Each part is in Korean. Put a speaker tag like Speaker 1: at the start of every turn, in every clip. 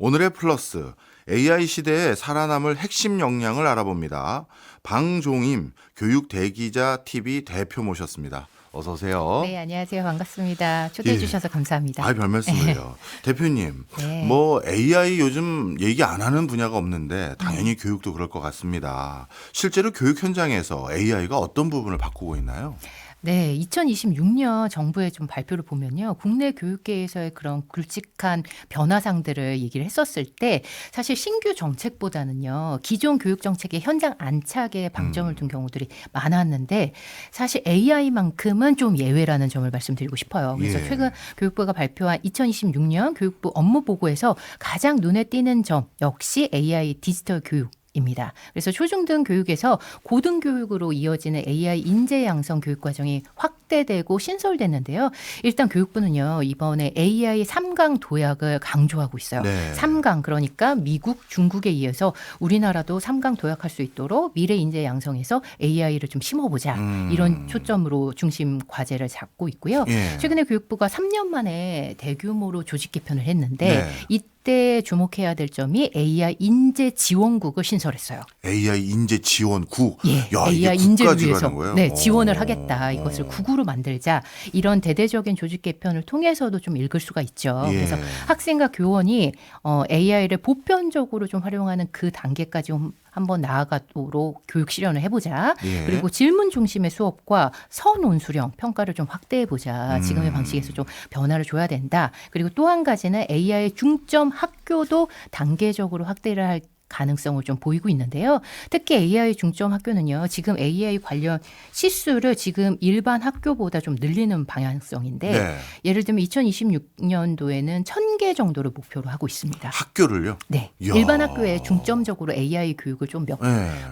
Speaker 1: 오늘의 플러스 AI 시대에 살아남을 핵심 역량을 알아봅니다. 방종임 교육대기자 TV 대표 모셨습니다. 어서 오세요.
Speaker 2: 네, 안녕하세요. 반갑습니다. 초대해
Speaker 1: 예.
Speaker 2: 주셔서 감사합니다.
Speaker 1: 별 말씀을요. 대표님,
Speaker 2: 네.
Speaker 1: 뭐 AI 요즘 얘기 안 하는 분야가 없는데 당연히 교육도 그럴 것 같습니다. 실제로 교육 현장에서 AI가 어떤 부분을 바꾸고 있나요?
Speaker 2: 네, 2026년 정부의 좀 발표를 보면요. 국내 교육계에서의 그런 굵직한 변화상들을 얘기를 했었을 때 사실 신규 정책보다는요. 기존 교육 정책의 현장 안착에 방점을 둔 경우들이 많았는데 사실 AI만큼은 좀 예외라는 점을 말씀드리고 싶어요. 그래서
Speaker 1: 예.
Speaker 2: 최근 교육부가 발표한 2026년 교육부 업무 보고에서 가장 눈에 띄는 점 역시 AI 디지털 교육 입니다. 그래서 초중등 교육에서 고등교육으로 이어지는 AI 인재 양성 교육 과정이 확대되고 신설됐는데요. 일단 교육부는요. 이번에 AI 3강 도약을 강조하고 있어요.
Speaker 1: 네.
Speaker 2: 3강 그러니까 미국, 중국에 이어서 우리나라도 3강 도약할 수 있도록 미래 인재 양성에서 AI를 좀 심어보자. 이런 초점으로 중심 과제를 잡고 있고요.
Speaker 1: 예.
Speaker 2: 최근에 교육부가 3년 만에 대규모로 조직 개편을 했는데
Speaker 1: 네.
Speaker 2: 이때 주목해야 될 점이 AI 인재 지원국을 신설했어요.
Speaker 1: AI 인재 지원국.
Speaker 2: 예,
Speaker 1: 야, 이게
Speaker 2: AI 인재를
Speaker 1: 국까지
Speaker 2: 위해서
Speaker 1: 가는 거예요?
Speaker 2: 네, 지원을
Speaker 1: 오.
Speaker 2: 하겠다. 이것을 국으로 만들자. 이런 대대적인 조직 개편을 통해서도 좀 읽을 수가 있죠.
Speaker 1: 예.
Speaker 2: 그래서 학생과 교원이 AI를 보편적으로 좀 활용하는 그 단계까지 한번 나아가도록 교육 실현을 해보자.
Speaker 1: 예.
Speaker 2: 그리고 질문 중심의 수업과 선온수령 평가를 좀 확대해보자. 지금의 방식에서 좀 변화를 줘야 된다. 그리고 또 한 가지는 AI 중점 학교도 단계적으로 확대를 할 가능성을 좀 보이고 있는데요. 특히 AI 중점 학교는요. 지금 AI 관련 시수를 지금 일반 학교보다 좀 늘리는 방향성인데
Speaker 1: 네.
Speaker 2: 예를 들면 2026년도에는 1,000개 정도를 목표로 하고 있습니다.
Speaker 1: 학교를요?
Speaker 2: 네.
Speaker 1: 이야.
Speaker 2: 일반 학교에 중점적으로 AI 교육을 좀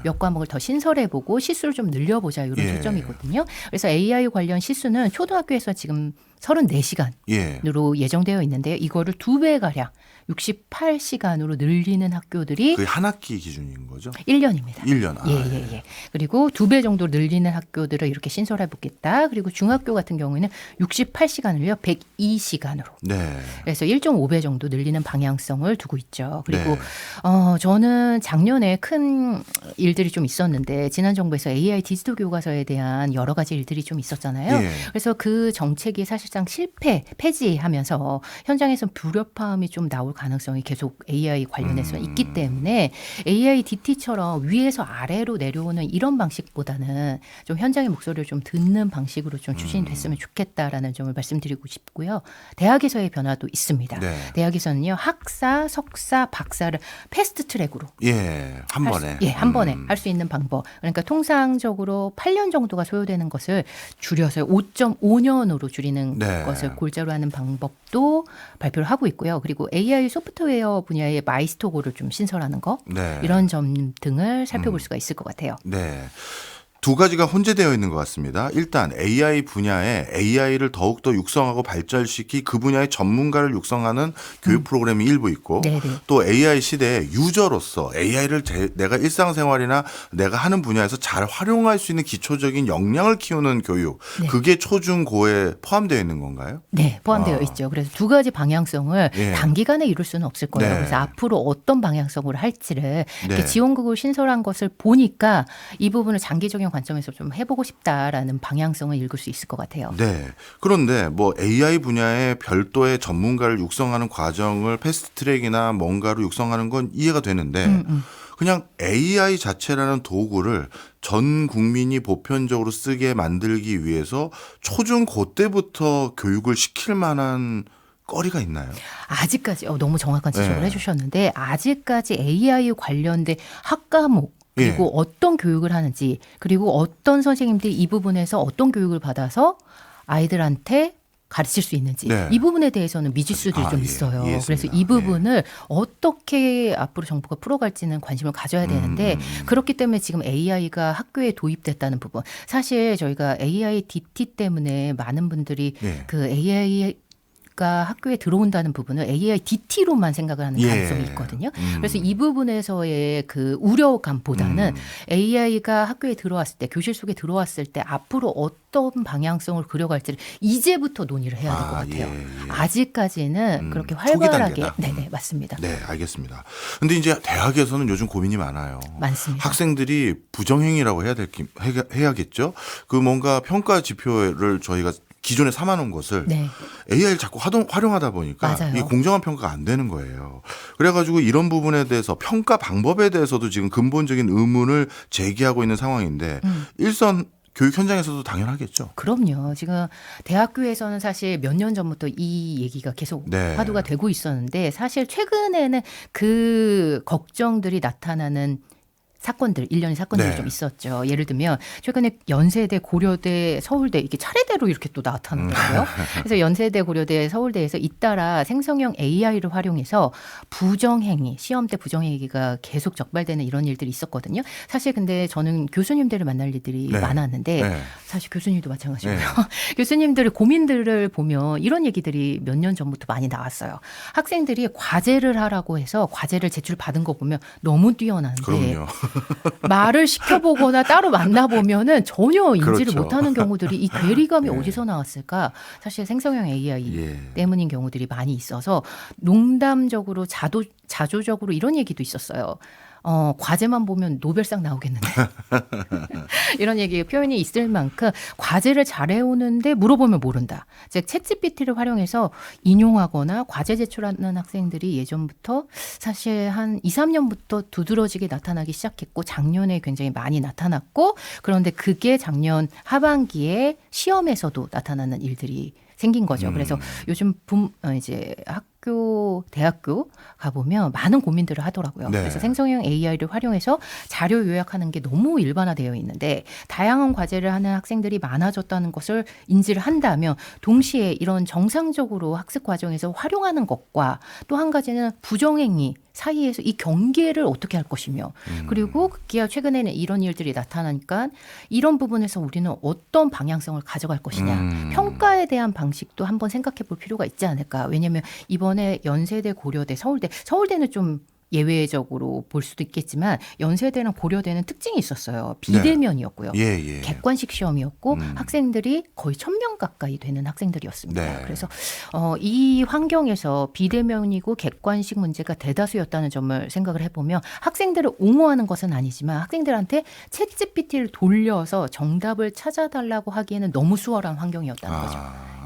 Speaker 2: 몇 과목을 더 신설해보고 시수를 좀 늘려보자 이런
Speaker 1: 예.
Speaker 2: 초점이거든요. 그래서 AI 관련 시수는 초등학교에서 지금 34시간으로
Speaker 1: 예.
Speaker 2: 예정되어 있는데요. 이거를 2배가량 68시간으로 늘리는 학교들이
Speaker 1: 그게 한 학기 기준인 거죠?
Speaker 2: 1년입니다.
Speaker 1: 1년.
Speaker 2: 예. 그리고 2배 정도 늘리는 학교들을 이렇게 신설해 보겠다. 그리고 중학교 같은 경우에는 68시간을요. 102시간으로.
Speaker 1: 네.
Speaker 2: 그래서 1.5배 정도 늘리는 방향성을 두고 있죠. 그리고
Speaker 1: 네.
Speaker 2: 저는 작년에 큰 일들이 좀 있었는데 지난 정부에서 AI 디지털 교과서에 대한 여러 가지 일들이 좀 있었잖아요.
Speaker 1: 예.
Speaker 2: 그래서 그 정책이 사실상 폐지하면서 현장에서 불협화음이 좀 나올 가능성이 계속 AI 관련해서 있기 때문에 AI DT처럼 위에서 아래로 내려오는 이런 방식보다는 좀 현장의 목소리를 좀 듣는 방식으로 좀 추진됐으면 좋겠다라는 점을 말씀드리고 싶고요. 대학에서의 변화도 있습니다.
Speaker 1: 네.
Speaker 2: 대학에서는요. 학사, 석사, 박사를 패스트 트랙으로
Speaker 1: 예. 한 번에.
Speaker 2: 한 번에 할 수 있는 방법. 그러니까 통상적으로 8년 정도가 소요되는 것을 줄여서 5.5년으로 줄이는
Speaker 1: 네.
Speaker 2: 것을 골자로 하는 방법도 발표를 하고 있고요. 그리고 AI 소프트웨어 분야의 마이스토고를 좀 신설하는 거
Speaker 1: 네.
Speaker 2: 이런 점 등을 살펴볼 수가 있을 것 같아요.
Speaker 1: 네. 두 가지가 혼재되어 있는 것 같습니다. 일단 AI 분야에 AI를 더욱더 육성하고 발전시키 그 분야의 전문가를 육성하는 교육 프로그램이 일부 있고
Speaker 2: 네네.
Speaker 1: 또 AI 시대에 유저로서 AI를 내가 일상생활이나 내가 하는 분야에서 잘 활용할 수 있는 기초적인 역량을 키우는 교육.
Speaker 2: 네.
Speaker 1: 그게 초중고에 포함되어 있는 건가요?
Speaker 2: 네, 포함되어 있죠. 그래서 두 가지 방향성을
Speaker 1: 예.
Speaker 2: 단기간에 이룰 수는 없을 거예요.
Speaker 1: 네.
Speaker 2: 그래서 앞으로 어떤 방향성으로 할지를 이렇게
Speaker 1: 네.
Speaker 2: 지원국을 신설한 것을 보니까 이 부분을 장기적인 관점에서 좀 해보고 싶다라는 방향성을 읽을 수 있을 것 같아요.
Speaker 1: 네. 그런데 뭐 AI 분야에 별도의 전문가를 육성하는 과정을 패스트트랙이나 뭔가로 육성하는 건 이해가 되는데 그냥 AI 자체라는 도구를 전 국민이 보편적으로 쓰게 만들기 위해서 초중고 때부터 교육을 시킬 만한 거리가 있나요?
Speaker 2: 아직까지 너무 정확한 지적을
Speaker 1: 네.
Speaker 2: 해주셨는데 아직까지 AI 관련된 학과목 그리고
Speaker 1: 예.
Speaker 2: 어떤 교육을 하는지 그리고 어떤 선생님들이 이 부분에서 어떤 교육을 받아서 아이들한테 가르칠 수 있는지
Speaker 1: 네.
Speaker 2: 이 부분에 대해서는 미지수들이 좀
Speaker 1: 예.
Speaker 2: 있어요.
Speaker 1: 이해했습니다.
Speaker 2: 그래서 이 부분을 어떻게 앞으로 정부가 풀어갈지는 관심을 가져야 되는데 그렇기 때문에 지금 AI가 학교에 도입됐다는 부분 사실 저희가 AI DT 때문에 많은 분들이
Speaker 1: 예.
Speaker 2: 그 AI AI가 학교에 들어온다는 부분을 AI DT로만 생각을 하는
Speaker 1: 예.
Speaker 2: 가능성이 있거든요. 그래서 이 부분에서의 그 우려감보다는 AI가 학교에 들어왔을 때, 교실 속에 들어왔을 때 앞으로 어떤 방향성을 그려갈지를 이제부터 논의를 해야 될 것 같아요.
Speaker 1: 예, 예.
Speaker 2: 아직까지는 그렇게
Speaker 1: 초기
Speaker 2: 활발하게.
Speaker 1: 단계다.
Speaker 2: 네네, 맞습니다.
Speaker 1: 네, 알겠습니다. 근데 이제 대학에서는 요즘 고민이 많아요.
Speaker 2: 많습니다.
Speaker 1: 학생들이 부정행위라고 해야겠죠. 그 뭔가 평가 지표를 저희가 기존에 삼아놓은 것을
Speaker 2: 네.
Speaker 1: AI를 자꾸 활용하다 보니까
Speaker 2: 맞아요.
Speaker 1: 이게 공정한 평가가 안 되는 거예요. 그래가지고 이런 부분에 대해서 평가 방법에 대해서도 지금 근본적인 의문을 제기하고 있는 상황인데 일선 교육 현장에서도 당연하겠죠.
Speaker 2: 그럼요. 지금 대학교에서는 사실 몇 년 전부터 이 얘기가 계속
Speaker 1: 네.
Speaker 2: 화두가 되고 있었는데 사실 최근에는 그 걱정들이 나타나는 사건들, 일련의 사건들이
Speaker 1: 네.
Speaker 2: 좀 있었죠. 예를 들면 최근에 연세대, 고려대, 서울대 이게 차례대로 이렇게 또 나타나더라고요. 그래서 연세대, 고려대, 서울대에서 잇따라 생성형 AI를 활용해서 부정행위, 시험 때 부정행위가 계속 적발되는 이런 일들이 있었거든요. 사실 근데 저는 교수님들을 만날 일들이
Speaker 1: 네.
Speaker 2: 많았는데
Speaker 1: 네.
Speaker 2: 사실 교수님도 마찬가지고요.
Speaker 1: 네.
Speaker 2: 교수님들의 고민들을 보면 이런 얘기들이 몇 년 전부터 많이 나왔어요. 학생들이 과제를 하라고 해서 과제를 제출받은 거 보면 너무 뛰어나는데
Speaker 1: 그럼요.
Speaker 2: 말을 시켜보거나 따로 만나보면은 전혀 인지를
Speaker 1: 그렇죠.
Speaker 2: 못하는 경우들이 이 괴리감이
Speaker 1: 네.
Speaker 2: 어디서 나왔을까? 사실 생성형 AI
Speaker 1: 예.
Speaker 2: 때문인 경우들이 많이 있어서 농담적으로 자조적으로 이런 얘기도 있었어요. 과제만 보면 노벨상 나오겠는데 이런 얘기 표현이 있을 만큼 과제를 잘해오는데 물어보면 모른다. 즉 챗GPT를 활용해서 인용하거나 과제 제출하는 학생들이 예전부터 사실 한 2, 3년부터 두드러지게 나타나기 시작했고 작년에 굉장히 많이 나타났고 그런데 그게 작년 하반기에 시험에서도 나타나는 일들이 생긴 거죠. 그래서 요즘 이제 대학교 가보면 많은 고민들을 하더라고요.
Speaker 1: 네.
Speaker 2: 그래서 생성형 AI를 활용해서 자료 요약하는 게 너무 일반화되어 있는데 다양한 과제를 하는 학생들이 많아졌다는 것을 인지를 한다면 동시에 이런 정상적으로 학습 과정에서 활용하는 것과 또 한 가지는 부정행위 사이에서 이 경계를 어떻게 할 것이며 그리고 급기야 최근에는 이런 일들이 나타나니까 이런 부분에서 우리는 어떤 방향성을 가져갈 것이냐 평가에 대한 방식도 한번 생각해 볼 필요가 있지 않을까. 왜냐하면 이번에 연세대, 고려대, 서울대는 좀 예외적으로 볼 수도 있겠지만 연세대랑 고려대는 특징이 있었어요. 비대면이었고요.
Speaker 1: 예, 예.
Speaker 2: 객관식 시험이었고 학생들이 거의 1,000명 가까이 되는 학생들이었습니다.
Speaker 1: 네.
Speaker 2: 그래서 이 환경에서 비대면이고 객관식 문제가 대다수였다는 점을 생각을 해보면 학생들을 옹호하는 것은 아니지만 학생들한테 챗GPT를 돌려서 정답을 찾아달라고 하기에는 너무 수월한 환경이었다는 거죠.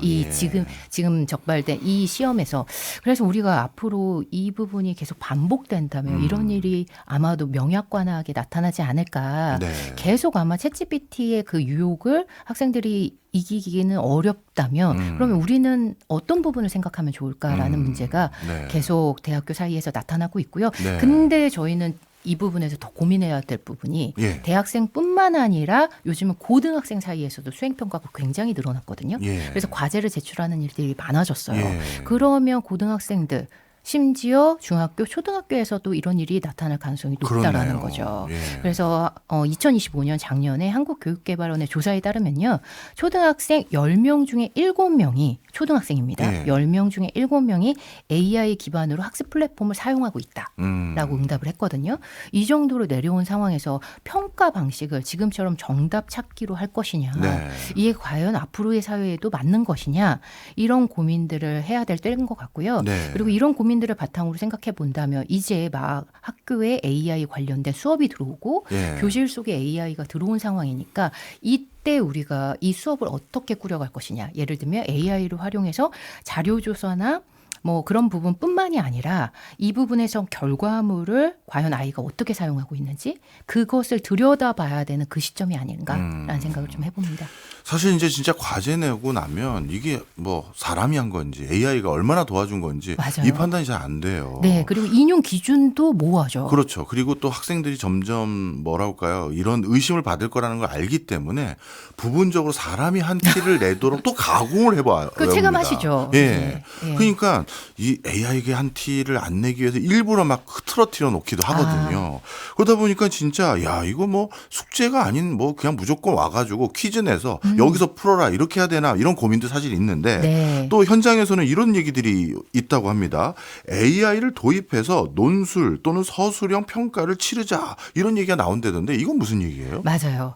Speaker 2: 이
Speaker 1: 예.
Speaker 2: 지금 적발된 이 시험에서 그래서 우리가 앞으로 이 부분이 계속 반복된다면 이런 일이 아마도 명약관하게 나타나지 않을까.
Speaker 1: 네.
Speaker 2: 계속 아마 챗GPT의 그 유혹을 학생들이 이기기는 어렵다면 그러면 우리는 어떤 부분을 생각하면 좋을까라는 문제가
Speaker 1: 네.
Speaker 2: 계속 대학교 사이에서 나타나고 있고요.
Speaker 1: 네.
Speaker 2: 근데 저희는 이 부분에서 더 고민해야 될 부분이
Speaker 1: 예.
Speaker 2: 대학생뿐만 아니라 요즘은 고등학생 사이에서도 수행평가가 굉장히 늘어났거든요.
Speaker 1: 예.
Speaker 2: 그래서 과제를 제출하는 일들이 많아졌어요.
Speaker 1: 예.
Speaker 2: 그러면 고등학생들 심지어 중학교, 초등학교에서도 이런 일이 나타날 가능성이 높다라는
Speaker 1: 그렇네요.
Speaker 2: 거죠.
Speaker 1: 예.
Speaker 2: 그래서 2025년 작년에 한국교육개발원의 조사에 따르면요. 초등학생 10명 중에 7명이 초등학생입니다.
Speaker 1: 예.
Speaker 2: 10명 중에 7명이 AI 기반으로 학습 플랫폼을 사용하고 있다.
Speaker 1: 음.
Speaker 2: 라고 응답을 했거든요. 이 정도로 내려온 상황에서 평가 방식을 지금처럼 정답 찾기로 할 것이냐.
Speaker 1: 네.
Speaker 2: 이게 과연 앞으로의 사회에도 맞는 것이냐. 이런 고민들을 해야 될 때인 것 같고요.
Speaker 1: 네.
Speaker 2: 그리고 이런 고민들을 바탕으로 생각해 본다면 이제 막 학교에 AI 관련된 수업이 들어오고
Speaker 1: 예.
Speaker 2: 교실 속에 AI가 들어온 상황이니까 이때 우리가 이 수업을 어떻게 꾸려갈 것이냐. 예를 들면 AI를 활용해서 자료조사나 뭐 그런 부분뿐만이 아니라 이 부분에서 결과물을 과연 아이가 어떻게 사용하고 있는지 그것을 들여다봐야 되는 그 시점이 아닌가라는 생각을 좀 해봅니다.
Speaker 1: 사실 이제 진짜 과제 내고 나면 이게 뭐 사람이 한 건지 AI가 얼마나 도와준 건지
Speaker 2: 맞아요.
Speaker 1: 이 판단이 잘 안 돼요.
Speaker 2: 네, 그리고 인용 기준도 모호하죠.
Speaker 1: 그렇죠. 그리고 또 학생들이 점점 뭐랄까요 이런 의심을 받을 거라는 걸 알기 때문에 부분적으로 사람이 한 티를 내도록 또 가공을 해봐요.
Speaker 2: 그 체감하시죠.
Speaker 1: 예.
Speaker 2: 예, 예.
Speaker 1: 그러니까 이 AI에게 한 티를 안 내기 위해서 일부러 막 흐트러뜨려 놓기도 하거든요. 그러다 보니까 진짜 야 이거 뭐 숙제가 아닌 뭐 그냥 무조건 와가지고 퀴즈 내서 여기서 풀어라 이렇게 해야 되나 이런 고민도 사실 있는데
Speaker 2: 네.
Speaker 1: 또 현장에서는 이런 얘기들이 있다고 합니다. AI를 도입해서 논술 또는 서술형 평가를 치르자 이런 얘기가 나온다던데 이건 무슨 얘기예요?
Speaker 2: 맞아요.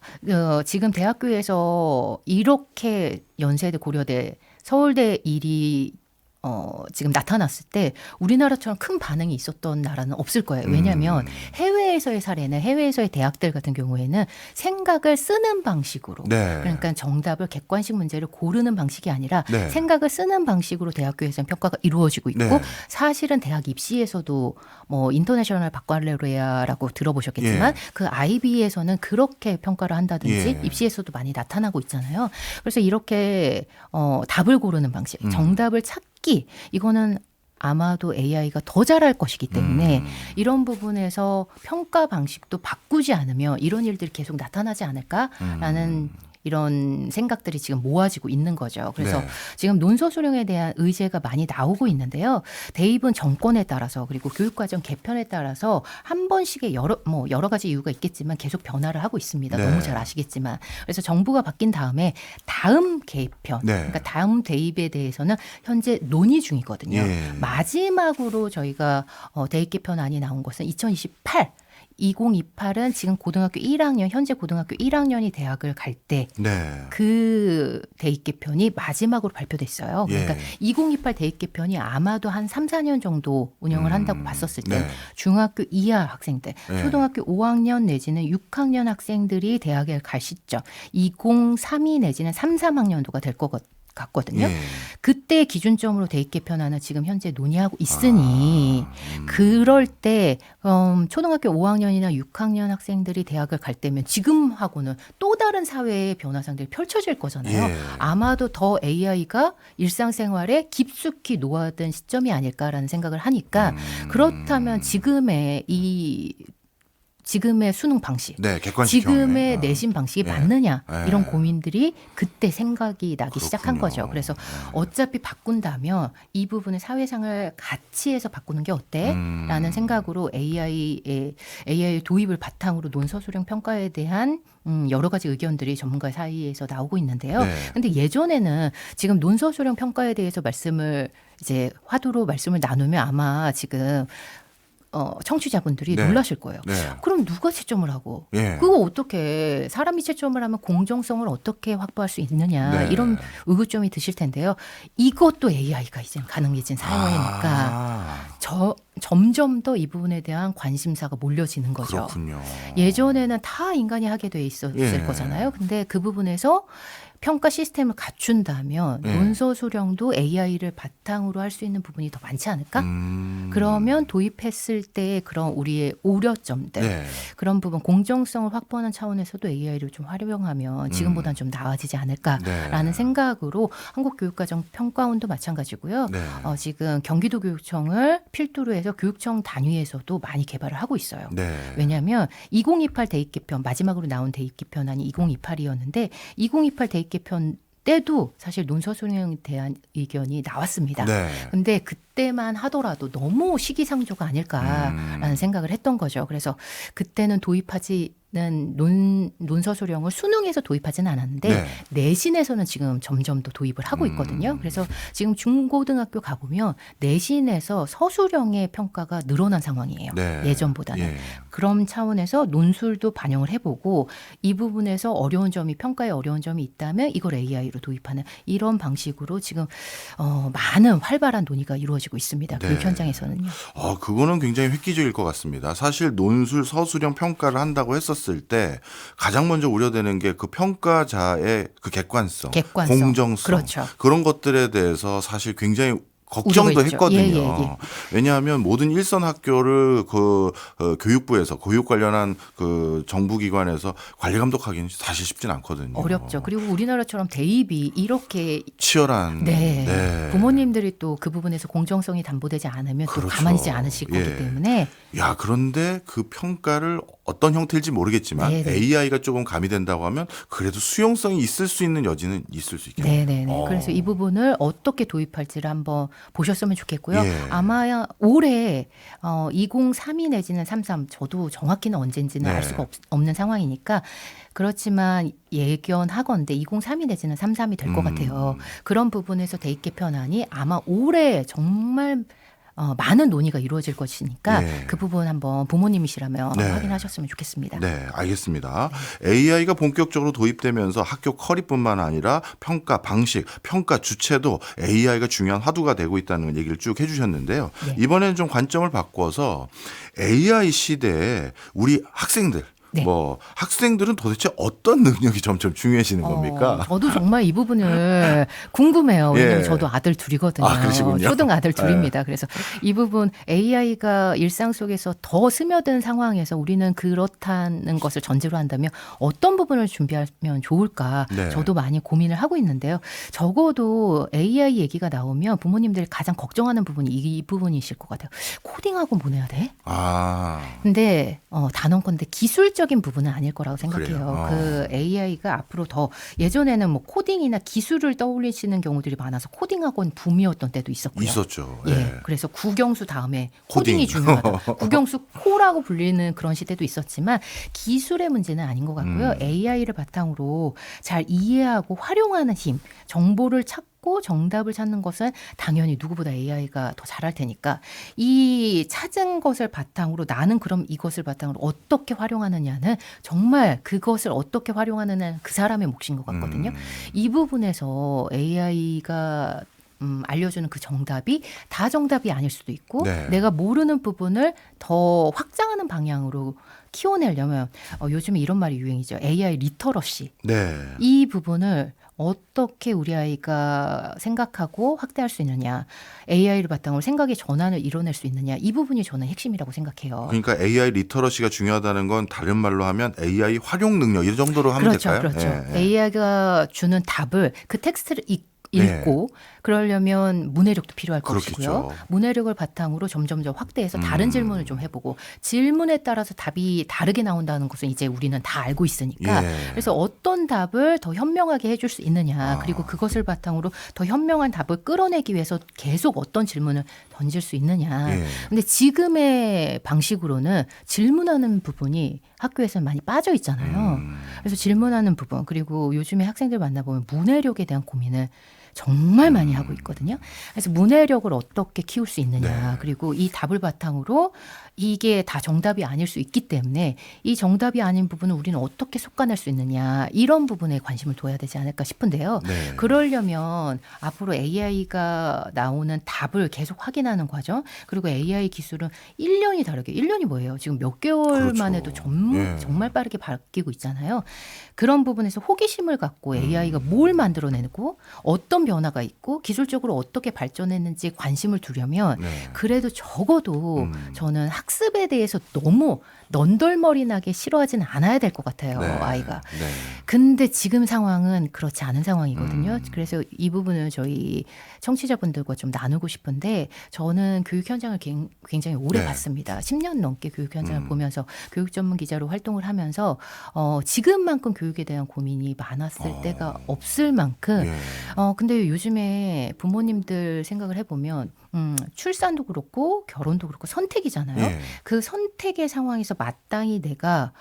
Speaker 2: 지금 대학교에서 이렇게 연세대, 고려대, 서울대 일이 지금 나타났을 때 우리나라처럼 큰 반응이 있었던 나라는 없을 거예요. 왜냐하면 해외에서의 사례는 해외에서의 대학들 같은 경우에는 생각을 쓰는 방식으로
Speaker 1: 네.
Speaker 2: 그러니까 정답을 객관식 문제를 고르는 방식이 아니라
Speaker 1: 네.
Speaker 2: 생각을 쓰는 방식으로 대학교에서는 평가가 이루어지고 있고
Speaker 1: 네.
Speaker 2: 사실은 대학 입시에서도 뭐 인터내셔널 바칼로레아라고 들어보셨겠지만
Speaker 1: 예.
Speaker 2: 그 IB에서는 그렇게 평가를 한다든지
Speaker 1: 예.
Speaker 2: 입시에서도 많이 나타나고 있잖아요. 그래서 이렇게 답을 고르는 방식, 정답을 찾기 이거는 아마도 AI가 더 잘할 것이기 때문에 이런 부분에서 평가 방식도 바꾸지 않으면 이런 일들이 계속 나타나지 않을까라는 이런 생각들이 지금 모아지고 있는 거죠. 그래서
Speaker 1: 네.
Speaker 2: 지금 논서 수령에 대한 의제가 많이 나오고 있는데요. 대입은 정권에 따라서 그리고 교육과정 개편에 따라서 한 번씩의 여러 가지 이유가 있겠지만 계속 변화를 하고 있습니다.
Speaker 1: 네.
Speaker 2: 너무 잘 아시겠지만. 그래서 정부가 바뀐 다음에 다음 개편,
Speaker 1: 네.
Speaker 2: 그러니까 다음 대입에 대해서는 현재 논의 중이거든요.
Speaker 1: 예.
Speaker 2: 마지막으로 저희가 대입 개편안이 나온 것은 2028은 지금 고등학교 1학년, 현재 고등학교 1학년이 대학을 갈 때
Speaker 1: 네.
Speaker 2: 그 대입 개편이 마지막으로 발표됐어요.
Speaker 1: 예.
Speaker 2: 그러니까 2028 대입 개편이 아마도 한 3, 4년 정도 운영을 한다고 봤었을 때
Speaker 1: 네.
Speaker 2: 중학교 이하 학생들,
Speaker 1: 예.
Speaker 2: 초등학교 5학년 내지는 6학년 학생들이 대학에 갈 시점 2032 내지는 3, 3학년도가 될 것 같거든요.
Speaker 1: 예.
Speaker 2: 그때 기준점으로 대입 개편안을 지금 현재 논의하고 있으니 그럴 때 초등학교 5학년이나 6학년 학생들이 대학을 갈 때면 지금하고는 또 다른 사회의 변화상들이 펼쳐질 거잖아요.
Speaker 1: 예.
Speaker 2: 아마도 더 AI가 일상생활에 깊숙이 녹아든 시점이 아닐까라는 생각을 하니까 그렇다면 지금의 수능 방식,
Speaker 1: 네, 객관식
Speaker 2: 지금의
Speaker 1: 경우에.
Speaker 2: 내신 방식이
Speaker 1: 예.
Speaker 2: 맞느냐
Speaker 1: 예.
Speaker 2: 이런 고민들이 그때 생각이 나기
Speaker 1: 그렇군요.
Speaker 2: 시작한 거죠. 그래서 어차피 바꾼다면 이 부분의 사회상을 같이 해서 바꾸는 게 어때? 라는 생각으로 AI 도입을 바탕으로 논서 수령 평가에 대한 여러 가지 의견들이 전문가 사이에서 나오고 있는데요.
Speaker 1: 네.
Speaker 2: 근데 예전에는 지금 논서 수령 평가에 대해서 화두로 말씀을 나누면 아마 지금 청취자분들이
Speaker 1: 네.
Speaker 2: 놀라실 거예요.
Speaker 1: 네.
Speaker 2: 그럼 누가 채점을 하고
Speaker 1: 예.
Speaker 2: 그거 어떻게 사람이 채점을 하면 공정성을 어떻게 확보할 수 있느냐
Speaker 1: 네.
Speaker 2: 이런 의구점이 드실 텐데요. 이것도 AI가 이제 가능해진 사회니까 점점 더 이 부분에 대한 관심사가 몰려지는 거죠.
Speaker 1: 그렇군요.
Speaker 2: 예전에는 다 인간이 하게 돼 있었을
Speaker 1: 예.
Speaker 2: 거잖아요. 근데 그 부분에서 평가 시스템을 갖춘다면
Speaker 1: 예.
Speaker 2: 논서 수령도 AI를 바탕으로 할 수 있는 부분이 더 많지 않을까? 그러면 도입했을 때 그런 우리의 우려점들
Speaker 1: 네.
Speaker 2: 그런 부분 공정성을 확보하는 차원에서도 AI를 좀 활용하면 지금보다는 좀 나아지지 않을까라는
Speaker 1: 네.
Speaker 2: 생각으로 한국교육과정평가원도 마찬가지고요.
Speaker 1: 네.
Speaker 2: 지금 경기도교육청을 필두로 해서 교육청 단위에서도 많이 개발을 하고 있어요.
Speaker 1: 네.
Speaker 2: 왜냐하면 2028 대입 개편 마지막으로 나온 대입 개편안이 2028이었는데 2028 대입 개편 때도 사실 논서 수령에 대한 의견이 나왔습니다.
Speaker 1: 네.
Speaker 2: 근데 그때만 하더라도 너무 시기상조가 아닐까라는 생각을 했던 거죠. 그래서 그때는 논서 수령을 수능에서 도입하지는 않았는데
Speaker 1: 네.
Speaker 2: 내신에서는 지금 점점 더 도입을 하고 있거든요. 그래서 지금 중고등학교 가보면 내신에서 서술형의 평가가 늘어난 상황이에요.
Speaker 1: 네.
Speaker 2: 예전보다는.
Speaker 1: 예.
Speaker 2: 그런 차원에서 논술도 반영을 해보고 이 부분에서 평가에 어려운 점이 있다면 이걸 AI로 도입하는 이런 방식으로 지금 많은 활발한 논의가 이루어지고 있습니다.
Speaker 1: 네.
Speaker 2: 교육 현장에서는요.
Speaker 1: 그거는 굉장히 획기적일 것 같습니다. 사실 논술 서술형 평가를 한다고 했었을 때 가장 먼저 우려되는 게 그 평가자의 그 객관성, 공정성
Speaker 2: 그렇죠.
Speaker 1: 그런 것들에 대해서 사실 굉장히 걱정도
Speaker 2: 우려가 있죠.
Speaker 1: 했거든요.
Speaker 2: 예.
Speaker 1: 왜냐하면 모든 일선 학교를 교육부에서 교육 관련한 그 정부기관에서 관리 감독하기는 사실 쉽진 않거든요.
Speaker 2: 어렵죠. 그리고 우리나라처럼 대입이 이렇게
Speaker 1: 치열한. 네.
Speaker 2: 부모님들이 또 그 부분에서 공정성이 담보되지 않으면 또
Speaker 1: 그렇죠.
Speaker 2: 가만히지 않으실
Speaker 1: 예.
Speaker 2: 거기 때문에
Speaker 1: 야, 그런데 그 평가를 어떤 형태일지 모르겠지만
Speaker 2: 네네.
Speaker 1: AI가 조금 가미된다고 하면 그래도 수용성이 있을 수 있는 여지는 있을 수 있겠네요.
Speaker 2: 네네네. 그래서 이 부분을 어떻게 도입할지를 한번 보셨으면 좋겠고요.
Speaker 1: 예.
Speaker 2: 아마 올해 2032 내지는 33 저도 정확히는 언젠지는
Speaker 1: 네.
Speaker 2: 알 수가 없는 상황이니까 그렇지만 예견하건대 2032 내지는 33이 될 것 같아요. 그런 부분에서 대입 개편안이 아마 올해 정말 많은 논의가 이루어질 것이니까
Speaker 1: 예.
Speaker 2: 그 부분 한번 부모님이시라면
Speaker 1: 네.
Speaker 2: 확인하셨으면 좋겠습니다.
Speaker 1: 네, 알겠습니다. AI가 본격적으로 도입되면서 학교 커리뿐만 아니라 평가 방식, 평가 주체도 AI가 중요한 화두가 되고 있다는 얘기를 쭉 해주셨는데요.
Speaker 2: 네.
Speaker 1: 이번에는 좀 관점을 바꿔서 AI 시대에 우리 학생들,
Speaker 2: 네.
Speaker 1: 뭐 학생들은 도대체 어떤 능력이 점점 중요해지는 겁니까?
Speaker 2: 저도 정말 이 부분을 궁금해요. 왜냐하면
Speaker 1: 예.
Speaker 2: 저도 아들 둘이거든요.
Speaker 1: 아, 그러시군요.
Speaker 2: 초등 아들 둘입니다. 그래서 이 부분 AI가 일상 속에서 더 스며든 상황에서 우리는 그렇다는 것을 전제로 한다면 어떤 부분을 준비하면 좋을까
Speaker 1: 네.
Speaker 2: 저도 많이 고민을 하고 있는데요. 적어도 AI 얘기가 나오면 부모님들이 가장 걱정하는 부분이 이 부분이실 것 같아요. 코딩하고 뭐 해야 돼?
Speaker 1: 아,
Speaker 2: 근데 단언컨대 기술적인 부분은 아닐 거라고 생각해요.
Speaker 1: 그래요?
Speaker 2: 그 AI가 앞으로 더 예전에는 뭐 코딩이나 기술을 떠올리시는 경우들이 많아서 코딩 학원 붐이었던 때도 있었고요.
Speaker 1: 있었죠.
Speaker 2: 예,
Speaker 1: 예.
Speaker 2: 그래서 국영수 다음에
Speaker 1: 코딩.
Speaker 2: 코딩이 중요하다. 국영수 코라고 불리는 그런 시대도 있었지만 기술의 문제는 아닌 것 같고요. AI를 바탕으로 잘 이해하고 활용하는 힘, 정보를 찾고 정답을 찾는 것은 당연히 누구보다 AI가 더 잘할 테니까 이 찾은 것을 바탕으로 나는 그럼 이것을 바탕으로 어떻게 활용하느냐는 정말 그것을 어떻게 활용하느냐는 그 사람의 몫인 것 같거든요. 이 부분에서 AI가 알려주는 그 정답이 다 정답이 아닐 수도 있고
Speaker 1: 네.
Speaker 2: 내가 모르는 부분을 더 확장하는 방향으로 키워내려면 요즘에 이런 말이 유행이죠. AI 리터러시.
Speaker 1: 네.
Speaker 2: 이 부분을 어떻게 우리 아이가 생각하고 확대할 수 있느냐, AI를 바탕으로 생각의 전환을 이뤄낼 수 있느냐, 이 부분이 저는 핵심이라고 생각해요.
Speaker 1: 그러니까 AI 리터러시가 중요하다는 건 다른 말로 하면 AI 활용 능력 이 정도로 하면
Speaker 2: 그렇죠,
Speaker 1: 될까요?
Speaker 2: 그렇죠.
Speaker 1: 예, 예.
Speaker 2: AI가 주는 답을 그 텍스트를 읽고 그러려면 문해력도 필요할 것이고요.
Speaker 1: 그렇겠죠.
Speaker 2: 문해력을 바탕으로 점점 확대해서 다른 질문을 좀 해보고 질문에 따라서 답이 다르게 나온다는 것은 이제 우리는 다 알고 있으니까
Speaker 1: 예.
Speaker 2: 그래서 어떤 답을 더 현명하게 해줄 수 있느냐 그리고 그것을 바탕으로 더 현명한 답을 끌어내기 위해서 계속 어떤 질문을 던질 수 있느냐.
Speaker 1: 예.
Speaker 2: 근데 지금의 방식으로는 질문하는 부분이 학교에서는 많이 빠져 있잖아요. 그래서 질문하는 부분 그리고 요즘에 학생들 만나보면 문해력에 대한 고민을 정말 많이 하고 있거든요. 그래서 문해력을 어떻게 키울 수 있느냐.
Speaker 1: 네.
Speaker 2: 그리고 이 답을 바탕으로 이게 다 정답이 아닐 수 있기 때문에 이 정답이 아닌 부분을 우리는 어떻게 솎아낼 수 있느냐. 이런 부분에 관심을 둬야 되지 않을까 싶은데요.
Speaker 1: 네.
Speaker 2: 그러려면 앞으로 AI가 나오는 답을 계속 확인하는 과정 그리고 AI 기술은 1년이 다르게 1년이 뭐예요? 지금 몇 개월만
Speaker 1: 그렇죠.
Speaker 2: 해도
Speaker 1: 예.
Speaker 2: 정말 빠르게 바뀌고 있잖아요. 그런 부분에서 호기심을 갖고 AI가 뭘 만들어내고 어떤 변화가 있고 기술적으로 어떻게 발전했는지 관심을 두려면
Speaker 1: 네.
Speaker 2: 그래도 적어도 저는 학습에 대해서 너무 넌덜머리나게 싫어하지는 않아야 될 것 같아요.
Speaker 1: 네.
Speaker 2: 아이가.
Speaker 1: 네.
Speaker 2: 근데 지금 상황은 그렇지 않은 상황이거든요. 그래서 이 부분을 저희 청취자분들과 좀 나누고 싶은데 저는 교육 현장을 굉장히 오래
Speaker 1: 네.
Speaker 2: 봤습니다. 10년 넘게 교육 현장을 보면서 교육 전문 기자로 활동을 하면서 지금만큼 교육에 대한 고민이 많았을 때가 없을 만큼
Speaker 1: 예.
Speaker 2: 근데 요즘에 부모님들 생각을 해보면 출산도 그렇고 결혼도 그렇고 선택이잖아요.
Speaker 1: 예.
Speaker 2: 그 선택의 상황에서 마땅히 내가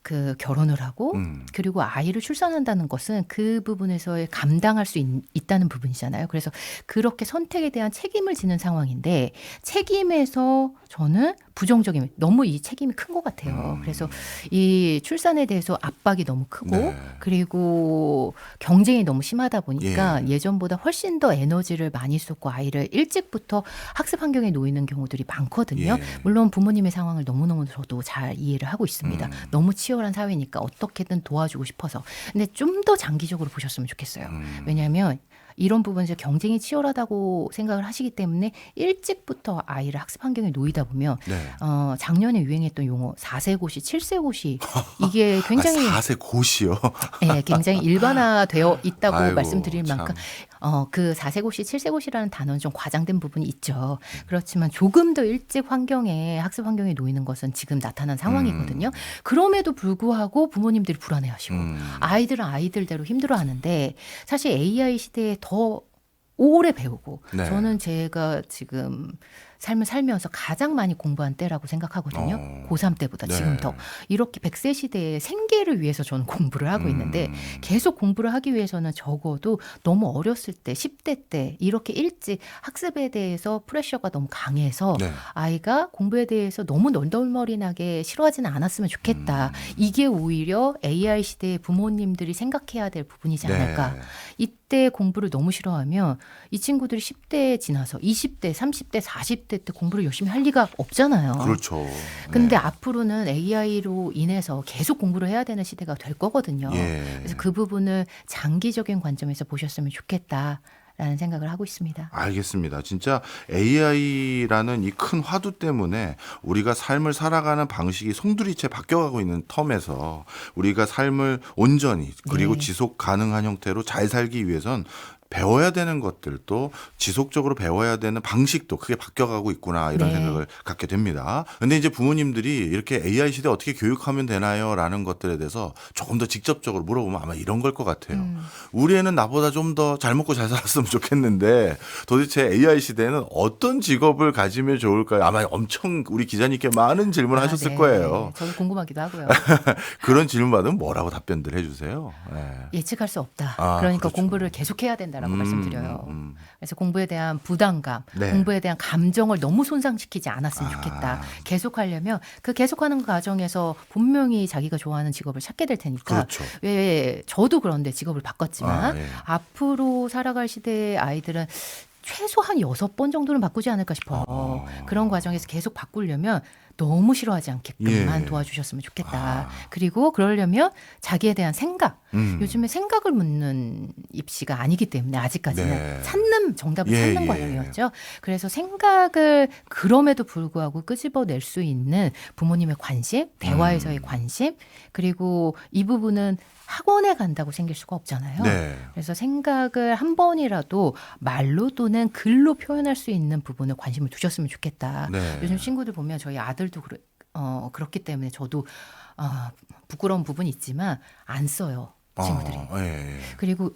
Speaker 2: 그 결혼을 하고 그리고 아이를 출산한다는 것은 그 부분에서의 감당할 수 있다는 부분이잖아요. 그래서 그렇게 선택에 대한 책임을 지는 상황인데 책임에서 저는 부정적인 너무 이 책임이 큰 것 같아요. 그래서 이 출산에 대해서 압박이 너무 크고
Speaker 1: 네.
Speaker 2: 그리고 경쟁이 너무 심하다 보니까 예전보다 훨씬 더 에너지를 많이 쏟고 아이를 일찍부터 학습 환경에 놓이는 경우들이 많거든요.
Speaker 1: 예.
Speaker 2: 물론 부모님의 상황을 너무너무 저도 잘 이해를 하고 있습니다. 너무 치열한 사회니까 어떻게든 도와주고 싶어서. 근데 좀 더 장기적으로 보셨으면 좋겠어요. 왜냐하면 이런 부분에서 경쟁이 치열하다고 생각을 하시기 때문에 일찍부터 아이를 학습 환경에 놓이다 보면
Speaker 1: 네.
Speaker 2: 작년에 유행했던 용어 4세 고시, 7세 고시 이게 굉장히
Speaker 1: 4세 고시요.
Speaker 2: 예, 굉장히 일반화되어 있다고
Speaker 1: 아이고,
Speaker 2: 말씀드릴
Speaker 1: 참.
Speaker 2: 만큼 그 4세 고시, 7세 고시라는 단어는 좀 과장된 부분이 있죠. 그렇지만 조금 더 일찍 환경에 학습 환경에 놓이는 것은 지금 나타난 상황이거든요. 그럼에도 불구하고 부모님들이 불안해하시고 아이들은 아이들대로 힘들어하는데 사실 AI 시대에 더 오래 배우고
Speaker 1: 네.
Speaker 2: 저는 제가 지금 삶을 살면서 가장 많이 공부한 때라고 생각하거든요. 고3 때보다
Speaker 1: 네.
Speaker 2: 지금 더. 이렇게 100세 시대의 생계를 위해서 저는 공부를 하고 있는데 계속 공부를 하기 위해서는 적어도 너무 어렸을 때 10대 때 이렇게 일찍 학습에 대해서 프레셔가 너무 강해서
Speaker 1: 네.
Speaker 2: 아이가 공부에 대해서 너무 널널머리나게 싫어하지는 않았으면 좋겠다. 이게 오히려 AI 시대의 부모님들이 생각해야 될 부분이지 않을까.
Speaker 1: 네.
Speaker 2: 이때 공부를 너무 싫어하면 이 친구들이 10대에 지나서 20대, 30대, 40대 때 공부를 열심히 할 리가 없잖아요.
Speaker 1: 그렇죠.
Speaker 2: 근데
Speaker 1: 네.
Speaker 2: 앞으로는 AI로 인해서 계속 공부를 해야 되는 시대가 될 거거든요.
Speaker 1: 예.
Speaker 2: 그래서 그 부분을 장기적인 관점에서 보셨으면 좋겠다라는 생각을 하고 있습니다.
Speaker 1: 알겠습니다. 진짜 AI라는 이 큰 화두 때문에 우리가 삶을 살아가는 방식이 송두리째 바뀌어가고 있는 텀에서 우리가 삶을 온전히 그리고
Speaker 2: 네.
Speaker 1: 지속 가능한 형태로 잘 살기 위해선 배워야 되는 것들도 지속적으로 배워야 되는 방식도 크게 바뀌어가고 있구나 이런
Speaker 2: 네.
Speaker 1: 생각을 갖게 됩니다. 근데 이제 부모님들이 이렇게 AI 시대 어떻게 교육하면 되나요? 라는 것들에 대해서 조금 더 직접적으로 물어보면 아마 이런 걸 것 같아요. 우리 애는 나보다 좀 더 잘 먹고 잘 살았으면 좋겠는데 도대체 AI 시대에는 어떤 직업을 가지면 좋을까요? 아마 엄청 우리 기자님께 많은 질문을 하셨을
Speaker 2: 네.
Speaker 1: 거예요.
Speaker 2: 저도 궁금하기도 하고요.
Speaker 1: 그런 질문 받으면 뭐라고 답변들 해주세요? 네.
Speaker 2: 예측할 수 없다.
Speaker 1: 아,
Speaker 2: 그러니까
Speaker 1: 그렇죠.
Speaker 2: 공부를 계속해야 된다라고 말씀드려요.
Speaker 1: 음.
Speaker 2: 그래서 공부에 대한 부담감,
Speaker 1: 네.
Speaker 2: 공부에 대한 감정을 너무 손상시키지 않았으면 좋겠다.
Speaker 1: 아.
Speaker 2: 계속하려면 그 계속하는 과정에서 분명히 자기가 좋아하는 직업을 찾게 될 테니까.
Speaker 1: 그렇죠.
Speaker 2: 왜 저도 그런데 직업을 바꿨지만
Speaker 1: 아, 예.
Speaker 2: 앞으로 살아갈 시대의 아이들은 최소한 6번 정도는 바꾸지 않을까 싶어요. 그런 과정에서 계속 바꾸려면 너무 싫어하지 않게끔만
Speaker 1: 예.
Speaker 2: 도와주셨으면 좋겠다. 그리고 그러려면 자기에 대한 생각. 요즘에 생각을 묻는 입시가 아니기 때문에 아직까지는
Speaker 1: 네.
Speaker 2: 찾는 정답을
Speaker 1: 예,
Speaker 2: 찾는
Speaker 1: 예.
Speaker 2: 과정이었죠. 그래서 생각을 그럼에도 불구하고 끄집어낼 수 있는 부모님의 관심, 대화에서의 관심, 그리고 이 부분은 학원에 간다고 생길 수가 없잖아요.
Speaker 1: 네.
Speaker 2: 그래서 생각을 한 번이라도 말로 또는 글로 표현할 수 있는 부분에 관심을 두셨으면 좋겠다.
Speaker 1: 네.
Speaker 2: 요즘 친구들 보면 저희 아들도 그렇기 때문에 저도 부끄러운 부분이 있지만 안 써요. 친구들이.
Speaker 1: 예.
Speaker 2: 그리고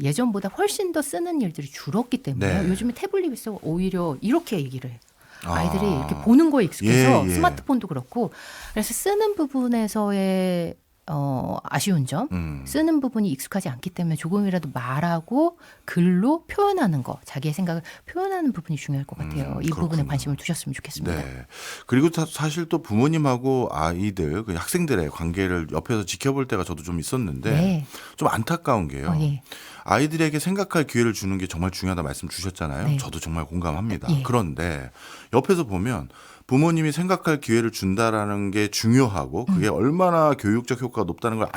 Speaker 2: 예전보다 훨씬 더 쓰는 일들이 줄었기 때문에
Speaker 1: 네.
Speaker 2: 요즘에 태블릿에서 오히려 이렇게 얘기를 해요. 아이들이
Speaker 1: 아.
Speaker 2: 이렇게 보는 거에 익숙해서
Speaker 1: 예, 예.
Speaker 2: 스마트폰도 그렇고 그래서 쓰는 부분에서의 아쉬운 점, 쓰는 부분이 익숙하지 않기 때문에 조금이라도 말하고 글로 표현하는 거, 자기의 생각을 표현하는 부분이 중요할 것 같아요. 이 부분에
Speaker 1: 그렇군요.
Speaker 2: 관심을 두셨으면 좋겠습니다.
Speaker 1: 네. 그리고 사실 또 부모님하고 아이들, 그 학생들의 관계를 옆에서 지켜볼 때가 저도 좀 있었는데
Speaker 2: 네.
Speaker 1: 좀 안타까운 게요.
Speaker 2: 예.
Speaker 1: 아이들에게 생각할 기회를 주는 게 정말 중요하다 말씀 주셨잖아요.
Speaker 2: 네.
Speaker 1: 저도 정말 공감합니다.
Speaker 2: 예.
Speaker 1: 그런데 옆에서 보면 부모님이 생각할 기회를 준다라는 게 중요하고 그게 얼마나 교육적 효과가 높다는 걸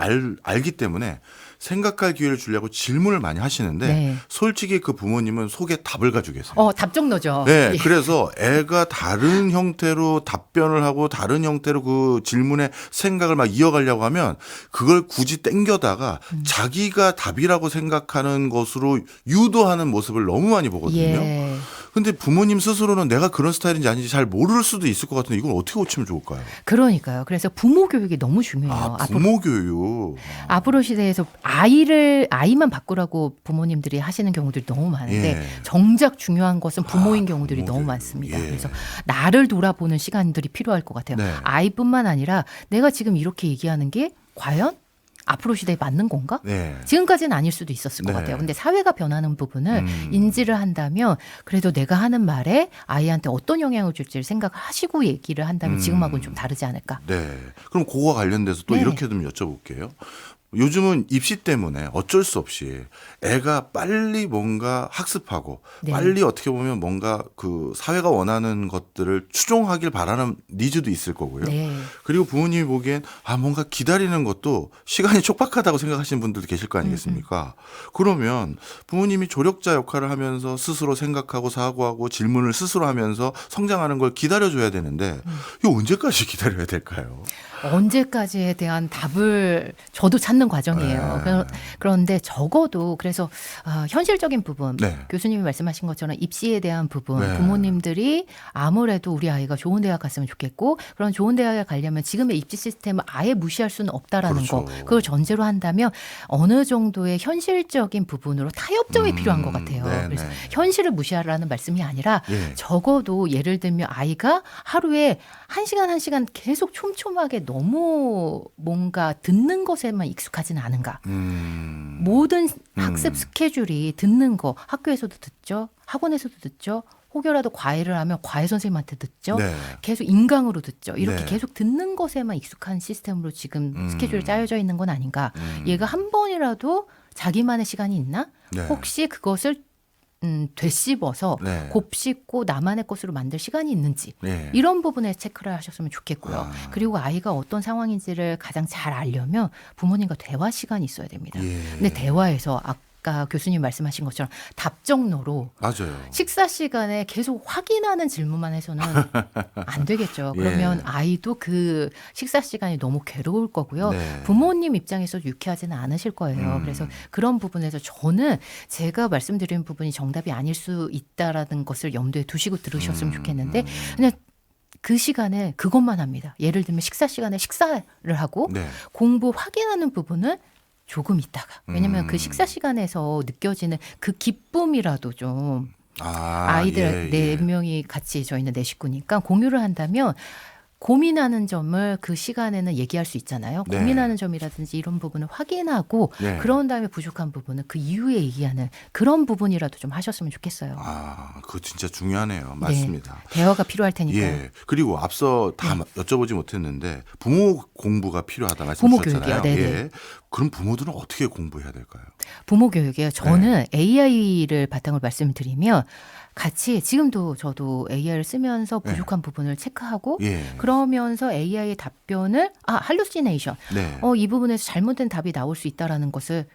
Speaker 1: 알기 때문에 생각할 기회를 주려고 질문을 많이 하시는데
Speaker 2: 네.
Speaker 1: 솔직히 그 부모님은 속에 답을 가지고 계세요.
Speaker 2: 답정너죠.
Speaker 1: 네,
Speaker 2: 예.
Speaker 1: 그래서 애가 다른 형태로 답변을 하고 다른 형태로 그 질문에 생각을 막 이어가려고 하면 그걸 굳이 땡겨다가 자기가 답이라고 생각하는 것으로 유도하는 모습을 너무 많이 보거든요.
Speaker 2: 예.
Speaker 1: 근데 부모님 스스로는 내가 그런 스타일인지 아닌지 잘 모를 수도 있을 것 같은데 이걸 어떻게 고치면 좋을까요?
Speaker 2: 그러니까요. 그래서 부모 교육이 너무 중요해요.
Speaker 1: 부모 교육.
Speaker 2: 앞으로 시대에서 아이만 바꾸라고 부모님들이 하시는 경우들이 너무 많은데
Speaker 1: 예.
Speaker 2: 정작 중요한 것은 부모인
Speaker 1: 부모
Speaker 2: 경우들이 너무
Speaker 1: 교육.
Speaker 2: 많습니다.
Speaker 1: 예.
Speaker 2: 그래서 나를 돌아보는 시간들이 필요할 것 같아요.
Speaker 1: 네.
Speaker 2: 아이뿐만 아니라 내가 지금 이렇게 얘기하는 게 과연 앞으로 시대에 맞는 건가?
Speaker 1: 네.
Speaker 2: 지금까지는 아닐 수도 있었을 것
Speaker 1: 네.
Speaker 2: 같아요. 근데 사회가 변하는 부분을 인지를 한다면 그래도 내가 하는 말에 아이한테 어떤 영향을 줄지를 생각하시고 얘기를 한다면 지금하고는 좀 다르지 않을까.
Speaker 1: 네. 그럼 그거와 관련돼서 또
Speaker 2: 네.
Speaker 1: 이렇게 좀 여쭤볼게요. 요즘은 입시 때문에 어쩔 수 없이 애가 빨리 뭔가 학습하고
Speaker 2: 네.
Speaker 1: 빨리 어떻게 보면 뭔가 그 사회가 원하는 것들을 추종하길 바라는 니즈도 있을 거고요.
Speaker 2: 네.
Speaker 1: 그리고 부모님이 보기엔 뭔가 기다리는 것도 시간이 촉박하다고 생각하시는 분들도 계실 거 아니겠습니까? 그러면 부모님이 조력자 역할을 하면서 스스로 생각하고 사고하고 질문을 스스로 하면서 성장하는 걸 기다려줘야 되는데 이거 언제까지 기다려야 될까요?
Speaker 2: 언제까지에 대한 답을 저도 찾는 과정이에요.
Speaker 1: 네.
Speaker 2: 그런데 적어도 그래서 현실적인 부분,
Speaker 1: 네.
Speaker 2: 교수님이 말씀하신 것처럼 입시에 대한 부분,
Speaker 1: 네.
Speaker 2: 부모님들이 아무래도 우리 아이가 좋은 대학 갔으면 좋겠고 그런 좋은 대학에 가려면 지금의 입시 시스템을 아예 무시할 수는 없다라는
Speaker 1: 그렇죠.
Speaker 2: 거, 그걸 전제로 한다면 어느 정도의 현실적인 부분으로 타협점이 필요한 것 같아요.
Speaker 1: 네,
Speaker 2: 그래서
Speaker 1: 네.
Speaker 2: 현실을 무시하라는 말씀이 아니라
Speaker 1: 예.
Speaker 2: 적어도 예를 들면 아이가 하루에 1시간 계속 촘촘하게 너무 뭔가 듣는 것에만 익숙하지는 않은가. 모든 학습 스케줄이 듣는 거, 학교에서도 듣죠. 학원에서도 듣죠. 혹여라도 과외를 하면 과외 선생님한테 듣죠.
Speaker 1: 네.
Speaker 2: 계속 인강으로 듣죠. 이렇게
Speaker 1: 네.
Speaker 2: 계속 듣는 것에만 익숙한 시스템으로 지금 스케줄이 짜여져 있는 건 아닌가. 얘가 한 번이라도 자기만의 시간이 있나?
Speaker 1: 네.
Speaker 2: 혹시 그것을 되씹어서
Speaker 1: 네.
Speaker 2: 곱씹고 나만의 것으로 만들 시간이 있는지
Speaker 1: 네.
Speaker 2: 이런 부분에 체크를 하셨으면 좋겠고요.
Speaker 1: 아.
Speaker 2: 그리고 아이가 어떤 상황인지를 가장 잘 알려면 부모님과 대화 시간이 있어야 됩니다.
Speaker 1: 예.
Speaker 2: 근데 대화에서 아까 교수님 말씀하신 것처럼 답정너로
Speaker 1: 맞아요.
Speaker 2: 식사 시간에 계속 확인하는 질문만 해서는 안 되겠죠.
Speaker 1: 예.
Speaker 2: 그러면 아이도 그 식사 시간이 너무 괴로울 거고요.
Speaker 1: 네.
Speaker 2: 부모님 입장에서 유쾌하지는 않으실 거예요. 그래서 그런 부분에서 저는 제가 말씀드리는 부분이 정답이 아닐 수 있다라는 것을 염두에 두시고 들으셨으면 좋겠는데 그냥 그 시간에 그것만 합니다. 예를 들면 식사 시간에 식사를 하고
Speaker 1: 네.
Speaker 2: 공부 확인하는 부분은 조금 있다가. 왜냐하면 그 식사 시간에서 느껴지는 그 기쁨이라도 좀 아이들
Speaker 1: 예, 예.
Speaker 2: 4명이 같이 저희는 4식구니까 공유를 한다면 고민하는 점을 그 시간에는 얘기할 수 있잖아요.
Speaker 1: 네.
Speaker 2: 고민하는 점이라든지 이런 부분을 확인하고
Speaker 1: 네.
Speaker 2: 그런 다음에 부족한 부분은 그 이후에 얘기하는 그런 부분이라도 좀 하셨으면 좋겠어요.
Speaker 1: 그거 진짜 중요하네요. 맞습니다.
Speaker 2: 네. 대화가 필요할 테니까요.
Speaker 1: 예. 그리고 앞서 다 여쭤보지 못했는데 부모 공부가 필요하다
Speaker 2: 부모
Speaker 1: 말씀하셨잖아요.
Speaker 2: 교육이요. 네네.
Speaker 1: 예. 그럼 부모들은 어떻게 공부해야 될까요?
Speaker 2: 부모 교육이요. 저는 AI를 바탕으로 말씀드리면 같이 지금도 저도 AI를 쓰면서 부족한 부분을 체크하고
Speaker 1: 예.
Speaker 2: 그러면서 AI의 답변을 할루시네이션.
Speaker 1: 네.
Speaker 2: 이 부분에서 잘못된 답이 나올 수 있다라는 것을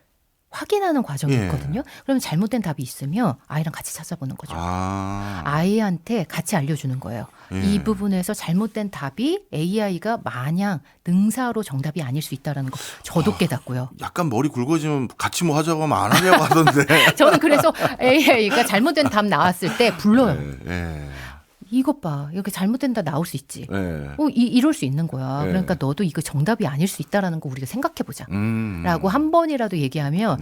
Speaker 2: 확인하는 과정이
Speaker 1: 예.
Speaker 2: 있거든요. 그러면 잘못된 답이 있으면 아이랑 같이 찾아보는 거죠. 아이한테 같이 알려주는 거예요.
Speaker 1: 예.
Speaker 2: 이 부분에서 잘못된 답이 AI가 마냥 능사로 정답이 아닐 수 있다는 거 저도 깨닫고요.
Speaker 1: 약간 머리 굵어지면 같이 뭐 하자고 하면 안 하려고 하던데.
Speaker 2: 저는 그래서 AI가 잘못된 답 나왔을 때 불러요.
Speaker 1: 예.
Speaker 2: 이것 봐. 이렇게 잘못된 답 나올 수 있지.
Speaker 1: 예.
Speaker 2: 이럴 수 있는 거야.
Speaker 1: 네.
Speaker 2: 그러니까 너도 이거 정답이 아닐 수 있다라는 거 우리가 생각해보자.
Speaker 1: 음.
Speaker 2: 라고 한 번이라도 얘기하면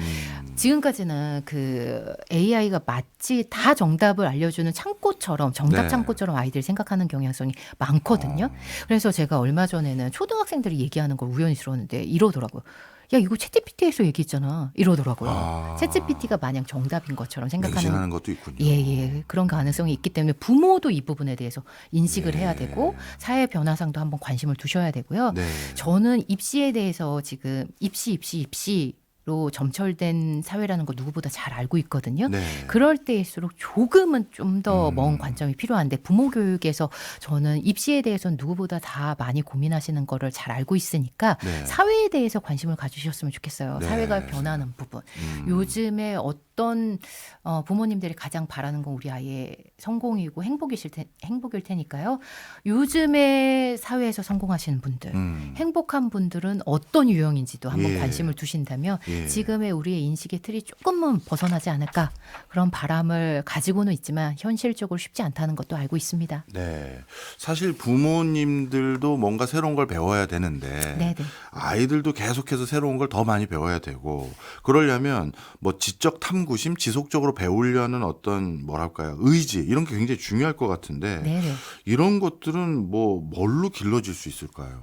Speaker 2: 지금까지는 그 AI가 마치 다 정답을 알려주는 창고처럼 정답
Speaker 1: 네.
Speaker 2: 창고처럼 아이들이 생각하는 경향성이 많거든요. 그래서 제가 얼마 전에는 초등학생들이 얘기하는 걸 우연히 들었는데 이러더라고요. 야 이거 챗GPT에서 얘기했잖아. 이러더라고요. 챗GPT가 마냥 정답인 것처럼 생각하는
Speaker 1: 맹신하는 것도 있군요.
Speaker 2: 예. 그런 가능성이 있기 때문에 부모도 이 부분에 대해서 인식을
Speaker 1: 예.
Speaker 2: 해야 되고 사회 변화상도 한번 관심을 두셔야 되고요.
Speaker 1: 네.
Speaker 2: 저는 입시에 대해서 지금 입시로 점철된 사회라는 거 누구보다 잘 알고 있거든요.
Speaker 1: 네.
Speaker 2: 그럴 때일수록 조금은 좀 더 먼 관점이 필요한데 부모 교육에서 저는 입시에 대해서는 누구보다 다 많이 고민하시는 거를 잘 알고 있으니까
Speaker 1: 네.
Speaker 2: 사회에 대해서 관심을 가주셨으면 좋겠어요.
Speaker 1: 네.
Speaker 2: 사회가 변하는 부분. 요즘에 어떤 부모님들이 가장 바라는 건 우리 아이의 성공이고 행복일 테니까요. 요즘에 사회에서 성공하시는 분들, 행복한 분들은 어떤 유형인지도 한번
Speaker 1: 예.
Speaker 2: 관심을 두신다면
Speaker 1: 예.
Speaker 2: 지금의 우리의 인식의 틀이 조금은 벗어나지 않을까 그런 바람을 가지고는 있지만 현실적으로 쉽지 않다는 것도 알고 있습니다.
Speaker 1: 네. 사실 부모님들도 뭔가 새로운 걸 배워야 되는데
Speaker 2: 네네.
Speaker 1: 아이들도 계속해서 새로운 걸 더 많이 배워야 되고 그러려면 뭐 지적 탐구심 지속적으로 배우려는 어떤 뭐랄까요 의지 이런 게 굉장히 중요할 것 같은데
Speaker 2: 네네.
Speaker 1: 이런 것들은 뭐 뭘로 길러질 수 있을까요?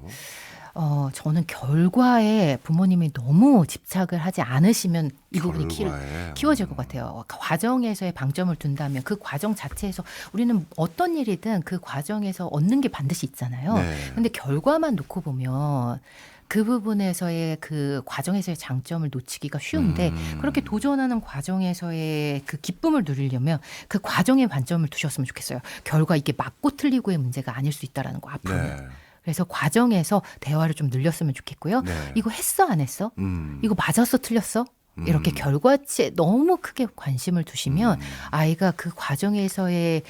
Speaker 2: 저는 결과에 부모님이 너무 집착을 하지 않으시면 이 부분이
Speaker 1: 결과에.
Speaker 2: 키워질 것 같아요. 과정에서의 방점을 둔다면 그 과정 자체에서 우리는 어떤 일이든 그 과정에서 얻는 게 반드시 있잖아요.
Speaker 1: 네.
Speaker 2: 근데 결과만 놓고 보면 그 부분에서의 그 과정에서의 장점을 놓치기가 쉬운데 그렇게 도전하는 과정에서의 그 기쁨을 누리려면 그 과정에 관점을 두셨으면 좋겠어요. 결과 이게 맞고 틀리고의 문제가 아닐 수 있다라는 거 앞으로는.
Speaker 1: 네.
Speaker 2: 그래서 과정에서 대화를 좀 늘렸으면 좋겠고요.
Speaker 1: 네.
Speaker 2: 이거 했어 안 했어?
Speaker 1: 음.
Speaker 2: 이거 맞았어 틀렸어? 이렇게 결과치에 너무 크게 관심을 두시면 아이가 그 과정에서의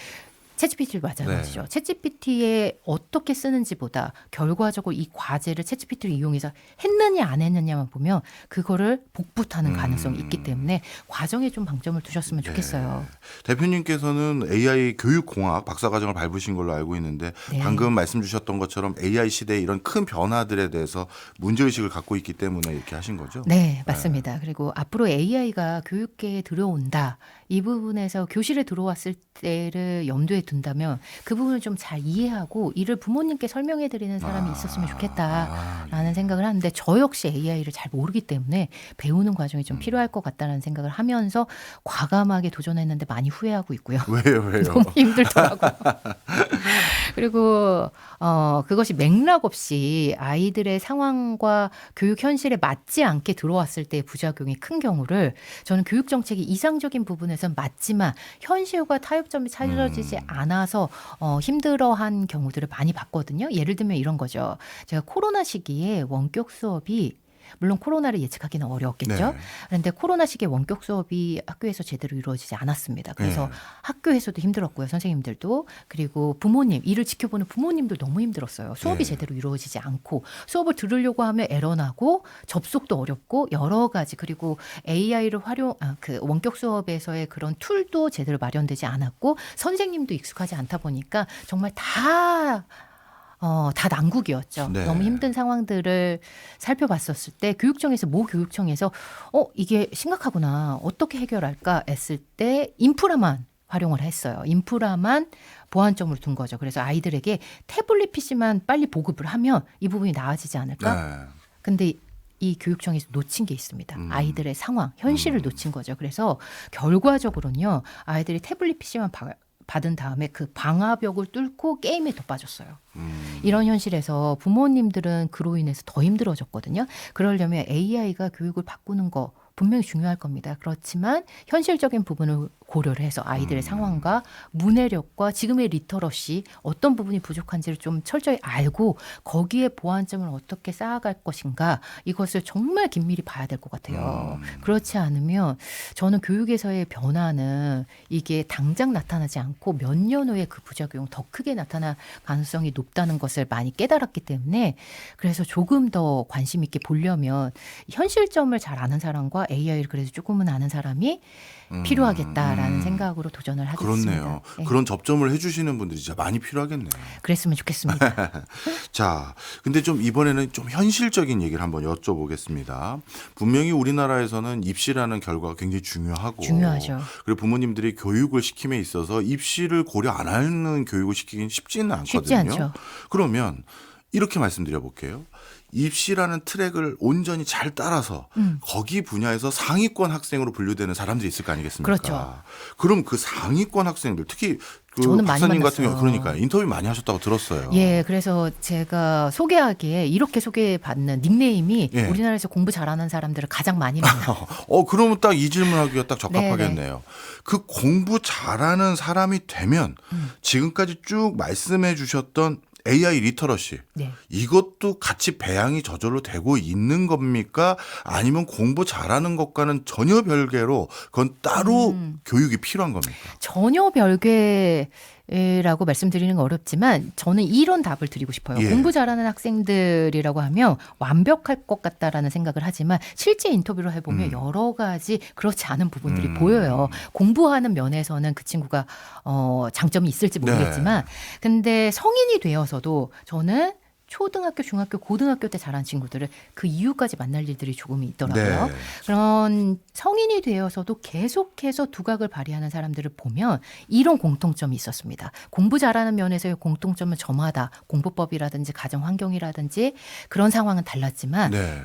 Speaker 2: 챗GPT를 마찬가지죠.
Speaker 1: 네.
Speaker 2: 챗GPT에 어떻게 쓰는지보다 결과적으로 이 과제를 챗GPT를 이용해서 했느냐 안 했느냐만 보면 그거를 복붙하는 가능성이 있기 때문에 과정에 좀 방점을 두셨으면 좋겠어요.
Speaker 1: 대표님께서는 AI 교육공학 박사과정을 밟으신 걸로 알고 있는데
Speaker 2: 네.
Speaker 1: 방금 말씀 주셨던 것처럼 AI 시대의 이런 큰 변화들에 대해서 문제의식을 갖고 있기 때문에 이렇게 하신 거죠?
Speaker 2: 네, 맞습니다. 그리고 앞으로 AI가 교육계에 들어온다. 이 부분에서 교실에 들어왔을 때를 염두에 둔다면 그 부분을 좀 잘 이해하고 이를 부모님께 설명해 드리는 사람이 있었으면 좋겠다라는 생각을 하는데 저 역시 AI를 잘 모르기 때문에 배우는 과정이 좀 필요할 것 같다는 생각을 하면서 과감하게 도전했는데 많이 후회하고 있고요.
Speaker 1: 왜요?
Speaker 2: 너무 힘들더라고요. 그리고 그것이 맥락 없이 아이들의 상황과 교육 현실에 맞지 않게 들어왔을 때의 부작용이 큰 경우를 저는 교육 정책이 이상적인 부분에선 맞지만 현실과 타협점이 찾아지지 않아서 힘들어한 경우들을 많이 봤거든요. 예를 들면 이런 거죠. 제가 코로나 시기에 원격 수업이 물론 코로나를 예측하기는 어려웠겠죠.
Speaker 1: 네.
Speaker 2: 그런데 코로나 시기에 원격 수업이 학교에서 제대로 이루어지지 않았습니다. 그래서
Speaker 1: 네.
Speaker 2: 학교에서도 힘들었고요. 선생님들도. 그리고 부모님, 이를 지켜보는 부모님도 너무 힘들었어요. 수업이
Speaker 1: 네.
Speaker 2: 제대로 이루어지지 않고 수업을 들으려고 하면 에러 나고 접속도 어렵고 여러 가지 그리고 AI를 그 원격 수업에서의 그런 툴도 제대로 마련되지 않았고 선생님도 익숙하지 않다 보니까 정말 다 난국이었죠.
Speaker 1: 네.
Speaker 2: 너무 힘든 상황들을 살펴봤었을 때 교육청에서 모 교육청에서 이게 심각하구나. 어떻게 해결할까 했을 때 인프라만 활용을 했어요. 인프라만 보완점으로 둔 거죠. 그래서 아이들에게 태블릿 PC만 빨리 보급을 하면 이 부분이 나아지지 않을까?
Speaker 1: 네.
Speaker 2: 근데 이 교육청에서 놓친 게 있습니다. 아이들의 상황, 현실을 놓친 거죠. 그래서 결과적으로는요. 아이들이 태블릿 PC만 받은 다음에 그 방화벽을 뚫고 게임에 더 빠졌어요. 이런 현실에서 부모님들은 그로 인해서 더 힘들어졌거든요. 그러려면 AI가 교육을 바꾸는 거 분명히 중요할 겁니다. 그렇지만 현실적인 부분을 고려를 해서 아이들의 상황과 문해력과 지금의 리터러시 어떤 부분이 부족한지를 좀 철저히 알고 거기에 보완점을 어떻게 쌓아갈 것인가 이것을 정말 긴밀히 봐야 될 것 같아요. 그렇지 않으면 저는 교육에서의 변화는 이게 당장 나타나지 않고 몇 년 후에 그 부작용 더 크게 나타날 가능성이 높다는 것을 많이 깨달았기 때문에 그래서 조금 더 관심 있게 보려면 현실점을 잘 아는 사람과 AI를 그래도 조금은 아는 사람이 필요하겠다라는 생각으로 도전을 하게 됐습니다.
Speaker 1: 그렇네요.
Speaker 2: 네.
Speaker 1: 그런 접점을 해주시는 분들이 진짜 많이 필요하겠네요.
Speaker 2: 그랬으면 좋겠습니다.
Speaker 1: 자, 근데 좀 이번에는 좀 현실적인 얘기를 한번 여쭤보겠습니다. 분명히 우리나라에서는 입시라는 결과가 굉장히 중요하고
Speaker 2: 중요하죠.
Speaker 1: 그리고 부모님들이 교육을 시킴에 있어서 입시를 고려 안 하는 교육을 시키긴 쉽지는 않거든요.
Speaker 2: 쉽지 않죠.
Speaker 1: 그러면 이렇게 말씀드려 볼게요. 입시라는 트랙을 온전히 잘 따라서 거기 분야에서 상위권 학생으로 분류되는 사람들이 있을 거 아니겠습니까?
Speaker 2: 그렇죠.
Speaker 1: 그럼 그 상위권 학생들 특히 그
Speaker 2: 저는 많이
Speaker 1: 박사님 같은 경우
Speaker 2: 만났어요.
Speaker 1: 그러니까 인터뷰 많이 하셨다고 들었어요.
Speaker 2: 예, 그래서 제가 소개하기에 이렇게 소개받는 닉네임이
Speaker 1: 예.
Speaker 2: 우리나라에서 공부 잘하는 사람들을 가장 많이 만나요.
Speaker 1: 그러면 딱 이 질문하기가 딱 적합하겠네요. 그 공부 잘하는 사람이 되면 지금까지 쭉 말씀해 주셨던 AI 리터러시
Speaker 2: 네.
Speaker 1: 이것도 같이 배양이 저절로 되고 있는 겁니까? 아니면 공부 잘하는 것과는 전혀 별개로 그건 따로 교육이 필요한 겁니까?
Speaker 2: 전혀 별개라고 말씀드리는 건 어렵지만 저는 이런 답을 드리고 싶어요.
Speaker 1: 예.
Speaker 2: 공부 잘하는 학생들이라고 하면 완벽할 것 같다라는 생각을 하지만 실제 인터뷰를 해보면 여러 가지 그렇지 않은 부분들이 보여요. 공부하는 면에서는 그 친구가 장점이 있을지 모르겠지만 근데 성인이 되어서도 저는 초등학교, 중학교, 고등학교 때 자란 친구들을 그 이후까지 만날 일들이 조금 있더라고요.
Speaker 1: 네.
Speaker 2: 그런 성인이 되어서도 계속해서 두각을 발휘하는 사람들을 보면 이런 공통점이 있었습니다. 공부 잘하는 면에서의 공통점은 저마다 공부법이라든지 가정 환경이라든지 그런 상황은 달랐지만
Speaker 1: 네.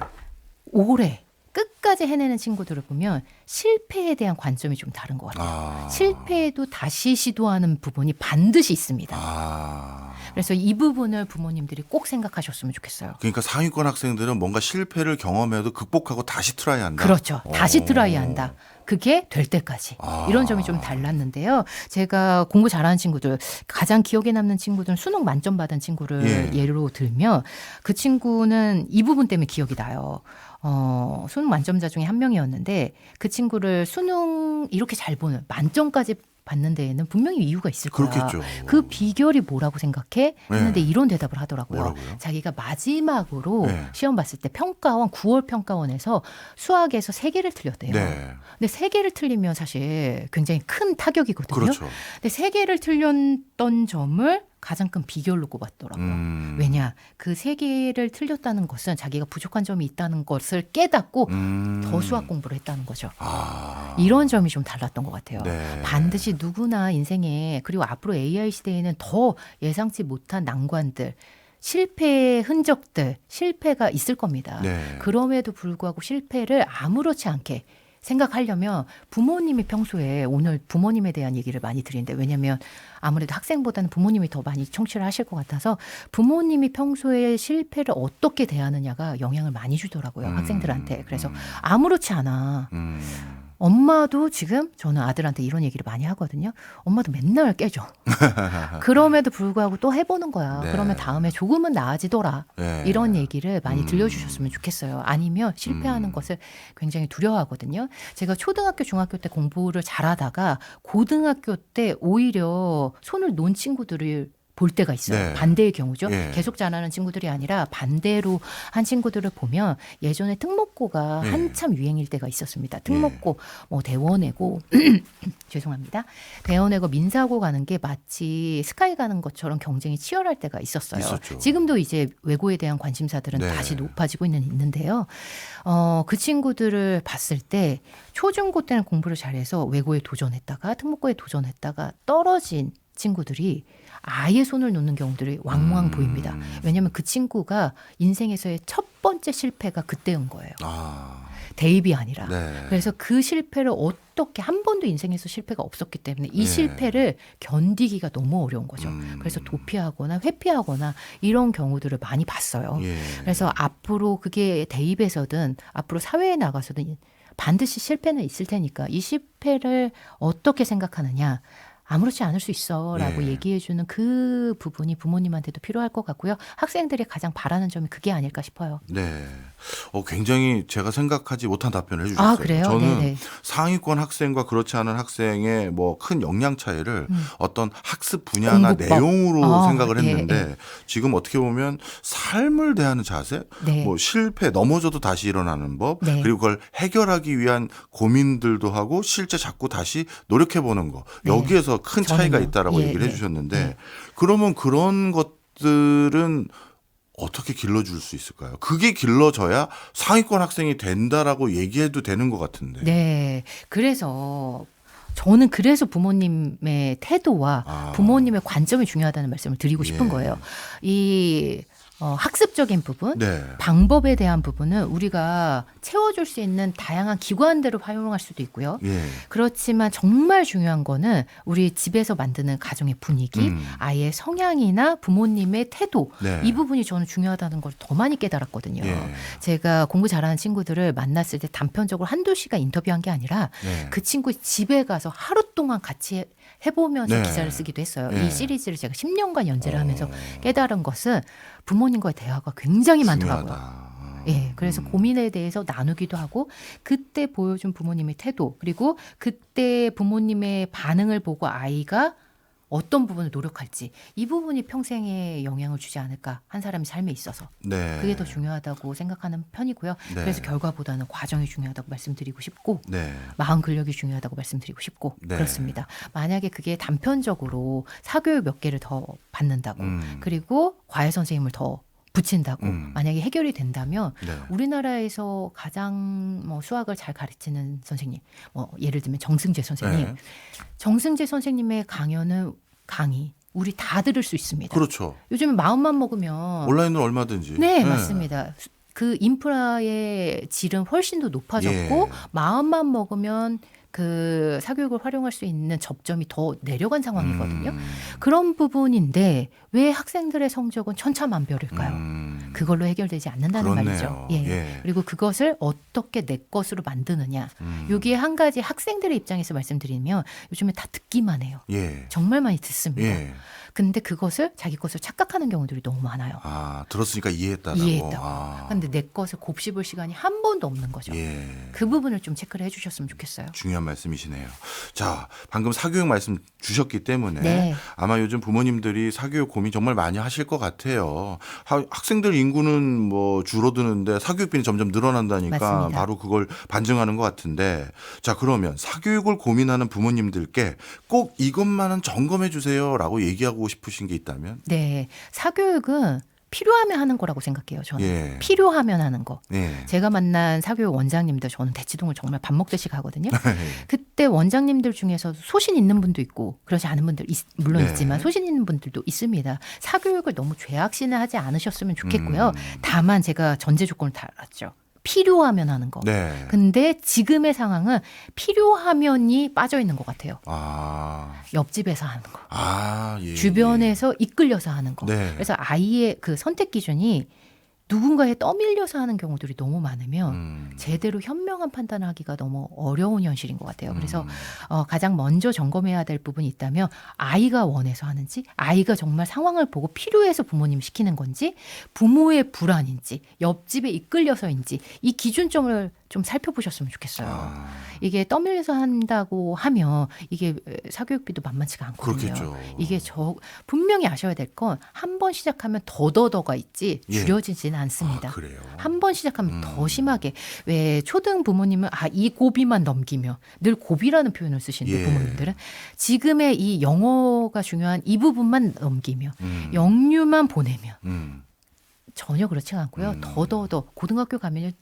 Speaker 2: 오래 끝까지 해내는 친구들을 보면 실패에 대한 관점이 좀 다른 것 같아요.
Speaker 1: 아.
Speaker 2: 실패에도 다시 시도하는 부분이 반드시 있습니다.
Speaker 1: 아.
Speaker 2: 그래서 이 부분을 부모님들이 꼭 생각하셨으면 좋겠어요.
Speaker 1: 그러니까 상위권 학생들은 뭔가 실패를 경험해도 극복하고 다시 트라이한다.
Speaker 2: 그렇죠. 다시
Speaker 1: 오.
Speaker 2: 트라이한다. 그게 될 때까지.
Speaker 1: 아.
Speaker 2: 이런 점이 좀 달랐는데요. 제가 공부 잘하는 친구들, 가장 기억에 남는 친구들은 수능 만점 받은 친구를
Speaker 1: 예.
Speaker 2: 예로 들면 그 친구는 이 부분 때문에 기억이 나요. 수능 만점자 중에 한 명이었는데 그 친구를 수능 이렇게 잘 보는 만점까지 받는 데에는 분명히 이유가 있을 거야.
Speaker 1: 그렇겠죠.
Speaker 2: 그 비결이 뭐라고 생각해? 했는데
Speaker 1: 네.
Speaker 2: 이런 대답을 하더라고요.
Speaker 1: 뭐라고요?
Speaker 2: 자기가 마지막으로
Speaker 1: 네.
Speaker 2: 시험 봤을 때 평가원 9월 평가원에서 수학에서 3개를 틀렸대요.
Speaker 1: 네.
Speaker 2: 근데 3개를 틀리면 사실 굉장히 큰 타격이거든요.
Speaker 1: 그렇죠.
Speaker 2: 근데 3개를 틀렸던 점을 가장 큰 비결로 꼽았더라고요. 왜냐? 그 3개를 틀렸다는 것은 자기가 부족한 점이 있다는 것을 깨닫고 더 수학 공부를 했다는 거죠.
Speaker 1: 아.
Speaker 2: 이런 점이 좀 달랐던 것 같아요.
Speaker 1: 네.
Speaker 2: 반드시 누구나 인생에 그리고 앞으로 AI 시대에는 더 예상치 못한 난관들, 실패의 흔적들, 실패가 있을 겁니다.
Speaker 1: 네.
Speaker 2: 그럼에도 불구하고 실패를 아무렇지 않게 생각하려면 부모님이 평소에 오늘 부모님에 대한 얘기를 많이 드리는데 왜냐하면 아무래도 학생보다는 부모님이 더 많이 청취를 하실 것 같아서 부모님이 평소에 실패를 어떻게 대하느냐가 영향을 많이 주더라고요. 학생들한테. 그래서 아무렇지 않아. 엄마도 지금 저는 아들한테 이런 얘기를 많이 하거든요. 엄마도 맨날 깨져. 그럼에도 불구하고 또 해보는 거야.
Speaker 1: 네.
Speaker 2: 그러면 다음에 조금은 나아지더라.
Speaker 1: 네.
Speaker 2: 이런 얘기를 많이 들려주셨으면 좋겠어요. 아니면 실패하는 것을 굉장히 두려워하거든요. 제가 초등학교, 중학교 때 공부를 잘하다가 고등학교 때 오히려 손을 놓은 친구들을 볼 때가 있어요.
Speaker 1: 네.
Speaker 2: 반대의 경우죠.
Speaker 1: 예.
Speaker 2: 계속 잘하는 친구들이 아니라 반대로 한 친구들을 보면 예전에 특목고가
Speaker 1: 예.
Speaker 2: 한참 유행일 때가 있었습니다. 특목고 뭐 대원외고 죄송합니다. 대원외고 민사고 가는 게 마치 스카이 가는 것처럼 경쟁이 치열할 때가 있었어요.
Speaker 1: 있었죠.
Speaker 2: 지금도 이제 외고에 대한 관심사들은
Speaker 1: 네.
Speaker 2: 다시 높아지고 있는데요. 그 친구들을 봤을 때 초중고 때는 공부를 잘해서 외고에 도전했다가 특목고에 도전했다가 떨어진 친구들이 아예 손을 놓는 경우들이 왕왕 보입니다. 왜냐하면 그 친구가 인생에서의 첫 번째 실패가 그때인 거예요.
Speaker 1: 아.
Speaker 2: 대입이 아니라.
Speaker 1: 네.
Speaker 2: 그래서 그 실패를 어떻게 한 번도 인생에서 실패가 없었기 때문에 이
Speaker 1: 네.
Speaker 2: 실패를 견디기가 너무 어려운 거죠. 그래서 도피하거나 회피하거나 이런 경우들을 많이 봤어요.
Speaker 1: 예.
Speaker 2: 그래서 앞으로 그게 대입에서든 앞으로 사회에 나가서든 반드시 실패는 있을 테니까 이 실패를 어떻게 생각하느냐. 아무렇지 않을 수 있어라고
Speaker 1: 예.
Speaker 2: 얘기해주는 그 부분이 부모님한테도 필요할 것 같고요. 학생들이 가장 바라는 점이 그게 아닐까 싶어요.
Speaker 1: 네. 굉장히 제가 생각하지 못한 답변을 해주셨어요.
Speaker 2: 아, 그래요?
Speaker 1: 저는
Speaker 2: 네네.
Speaker 1: 상위권 학생과 그렇지 않은 학생의 뭐 큰 역량 차이를 어떤 학습 분야나
Speaker 2: 공부법.
Speaker 1: 내용으로 생각을
Speaker 2: 예,
Speaker 1: 했는데
Speaker 2: 예.
Speaker 1: 지금 어떻게 보면 삶을 대하는 자세,
Speaker 2: 네.
Speaker 1: 뭐 실패, 넘어져도 다시 일어나는 법,
Speaker 2: 네.
Speaker 1: 그리고 그걸 해결하기 위한 고민들도 하고 실제 자꾸 다시 노력해보는 거.
Speaker 2: 네.
Speaker 1: 여기에서 큰 차이가
Speaker 2: 저는요.
Speaker 1: 있다라고
Speaker 2: 예,
Speaker 1: 얘기를
Speaker 2: 예.
Speaker 1: 해주셨는데
Speaker 2: 예.
Speaker 1: 그러면 그런 것들은 어떻게 길러줄 수 있을까요? 그게 길러져야 상위권 학생이 된다라고 얘기해도 되는 것 같은데.
Speaker 2: 네. 그래서 저는 그래서 부모님의 태도와
Speaker 1: 아.
Speaker 2: 부모님의 관점이 중요하다는 말씀을 드리고 싶은
Speaker 1: 예.
Speaker 2: 거예요. 이 학습적인 부분,
Speaker 1: 네.
Speaker 2: 방법에 대한 부분은 우리가 채워줄 수 있는 다양한 기관들을 활용할 수도 있고요.
Speaker 1: 예.
Speaker 2: 그렇지만 정말 중요한 거는 우리 집에서 만드는 가정의 분위기, 아이의 성향이나 부모님의 태도
Speaker 1: 네.
Speaker 2: 이 부분이 저는 중요하다는 걸 더 많이 깨달았거든요.
Speaker 1: 예.
Speaker 2: 제가 공부 잘하는 친구들을 만났을 때 단편적으로 한두 시간 인터뷰한 게 아니라
Speaker 1: 네.
Speaker 2: 그 친구 집에 가서 하루 동안 같이 해보면서
Speaker 1: 네.
Speaker 2: 기사를 쓰기도 했어요.
Speaker 1: 네.
Speaker 2: 이 시리즈를 제가 10년간 연재를 하면서 깨달은 것은 부모님과의 대화가 굉장히 많더라고요.
Speaker 1: 중요하다.
Speaker 2: 예, 그래서 고민에 대해서 나누기도 하고 그때 보여준 부모님의 태도 그리고 그때 부모님의 반응을 보고 아이가 어떤 부분을 노력할지 이 부분이 평생에 영향을 주지 않을까 한 사람의 삶에 있어서
Speaker 1: 네.
Speaker 2: 그게 더 중요하다고 생각하는 편이고요.
Speaker 1: 네.
Speaker 2: 그래서 결과보다는 과정이 중요하다고 말씀드리고 싶고
Speaker 1: 네.
Speaker 2: 마음 근력이 중요하다고 말씀드리고 싶고
Speaker 1: 네.
Speaker 2: 그렇습니다. 만약에 그게 단편적으로 사교육 몇 개를 더 받는다고 그리고 과외 선생님을 더 붙인다고 만약에 해결이 된다면
Speaker 1: 네.
Speaker 2: 우리나라에서 가장 수학을 잘 가르치는 선생님, 예를 들면 정승재 선생님,
Speaker 1: 네.
Speaker 2: 정승재 선생님의 강의 우리 다 들을 수 있습니다.
Speaker 1: 그렇죠.
Speaker 2: 요즘에 마음만 먹으면
Speaker 1: 온라인으로 얼마든지.
Speaker 2: 네, 맞습니다. 그 인프라의 질은 훨씬 더 높아졌고
Speaker 1: 예.
Speaker 2: 마음만 먹으면 그 사교육을 활용할 수 있는 접점이 더 내려간 상황이거든요. 그런 부분인데 왜 학생들의 성적은 천차만별일까요? 그걸로 해결되지 않는다는
Speaker 1: 그렇네요.
Speaker 2: 말이죠. 예.
Speaker 1: 예.
Speaker 2: 그리고 그것을 어떻게 내 것으로 만드느냐. 여기에 한 가지 학생들의 입장에서 말씀드리면 요즘에 다 듣기만 해요.
Speaker 1: 예.
Speaker 2: 정말 많이 듣습니다.
Speaker 1: 예.
Speaker 2: 근데 그것을 자기 것을 착각하는 경우들이 너무 많아요.
Speaker 1: 아, 들었으니까 이해했다라고.
Speaker 2: 이해했다고.
Speaker 1: 아.
Speaker 2: 근데 내 것을 곱씹을 시간이 한 번도 없는 거죠.
Speaker 1: 예.
Speaker 2: 그 부분을 좀 체크를 해주셨으면 좋겠어요.
Speaker 1: 중요한 말씀이시네요. 자, 방금 사교육 말씀 주셨기 때문에
Speaker 2: 네.
Speaker 1: 아마 요즘 부모님들이 사교육 고민 정말 많이 하실 것 같아요. 학생들 인구는 뭐 줄어드는데 사교육비는 점점 늘어난다니까
Speaker 2: 맞습니다.
Speaker 1: 바로 그걸 반증하는 것 같은데, 자, 그러면 사교육을 고민하는 부모님들께 꼭 이것만은 점검해 주세요라고 얘기하고 싶으신 게 있다면?
Speaker 2: 네. 사교육은 필요하면 하는 거라고 생각해요. 저는.
Speaker 1: 예.
Speaker 2: 필요하면 하는 거.
Speaker 1: 예.
Speaker 2: 제가 만난 사교육 원장님들 저는 대치동을 정말 밥 먹듯이 가거든요. 그때 원장님들 중에서 소신 있는 분도 있고 그렇지 않은 분들 물론
Speaker 1: 네.
Speaker 2: 있지만 소신 있는 분들도 있습니다. 사교육을 너무 죄악신을 하지 않으셨으면 좋겠고요. 다만 제가 전제 조건을 달았죠. 필요하면 하는 거.
Speaker 1: 네.
Speaker 2: 근데 지금의 상황은 필요하면이 빠져 있는 것 같아요.
Speaker 1: 아.
Speaker 2: 옆집에서 하는 거.
Speaker 1: 예.
Speaker 2: 주변에서 이끌려서 하는 거.
Speaker 1: 네.
Speaker 2: 그래서 아이의 그 선택 기준이 누군가에 떠밀려서 하는 경우들이 너무 많으면 제대로 현명한 판단을 하기가 너무 어려운 현실인 것 같아요. 그래서 가장 먼저 점검해야 될 부분이 있다면 아이가 원해서 하는지, 아이가 정말 상황을 보고 필요해서 부모님이 시키는 건지, 부모의 불안인지, 옆집에 이끌려서인지 이 기준점을 좀 살펴보셨으면 좋겠어요. 이게 떠밀려서 한다고 하면 이게 사교육비도 만만치가 않거든요.
Speaker 1: 그렇겠죠.
Speaker 2: 이게 분명히 아셔야 될 건 한 번 시작하면 더더더가 있지 줄여지지는 않습니다.
Speaker 1: 그래요.
Speaker 2: 한 번 시작하면 더 심하게. 왜 초등 부모님은 이 고비만 넘기면 늘 고비라는 표현을 쓰시는데
Speaker 1: 예.
Speaker 2: 부모님들은 지금의 이 영어가 중요한 이 부분만 넘기면 영유만 보내면 전혀 그렇지 않고요. 더더더 고등학교 가면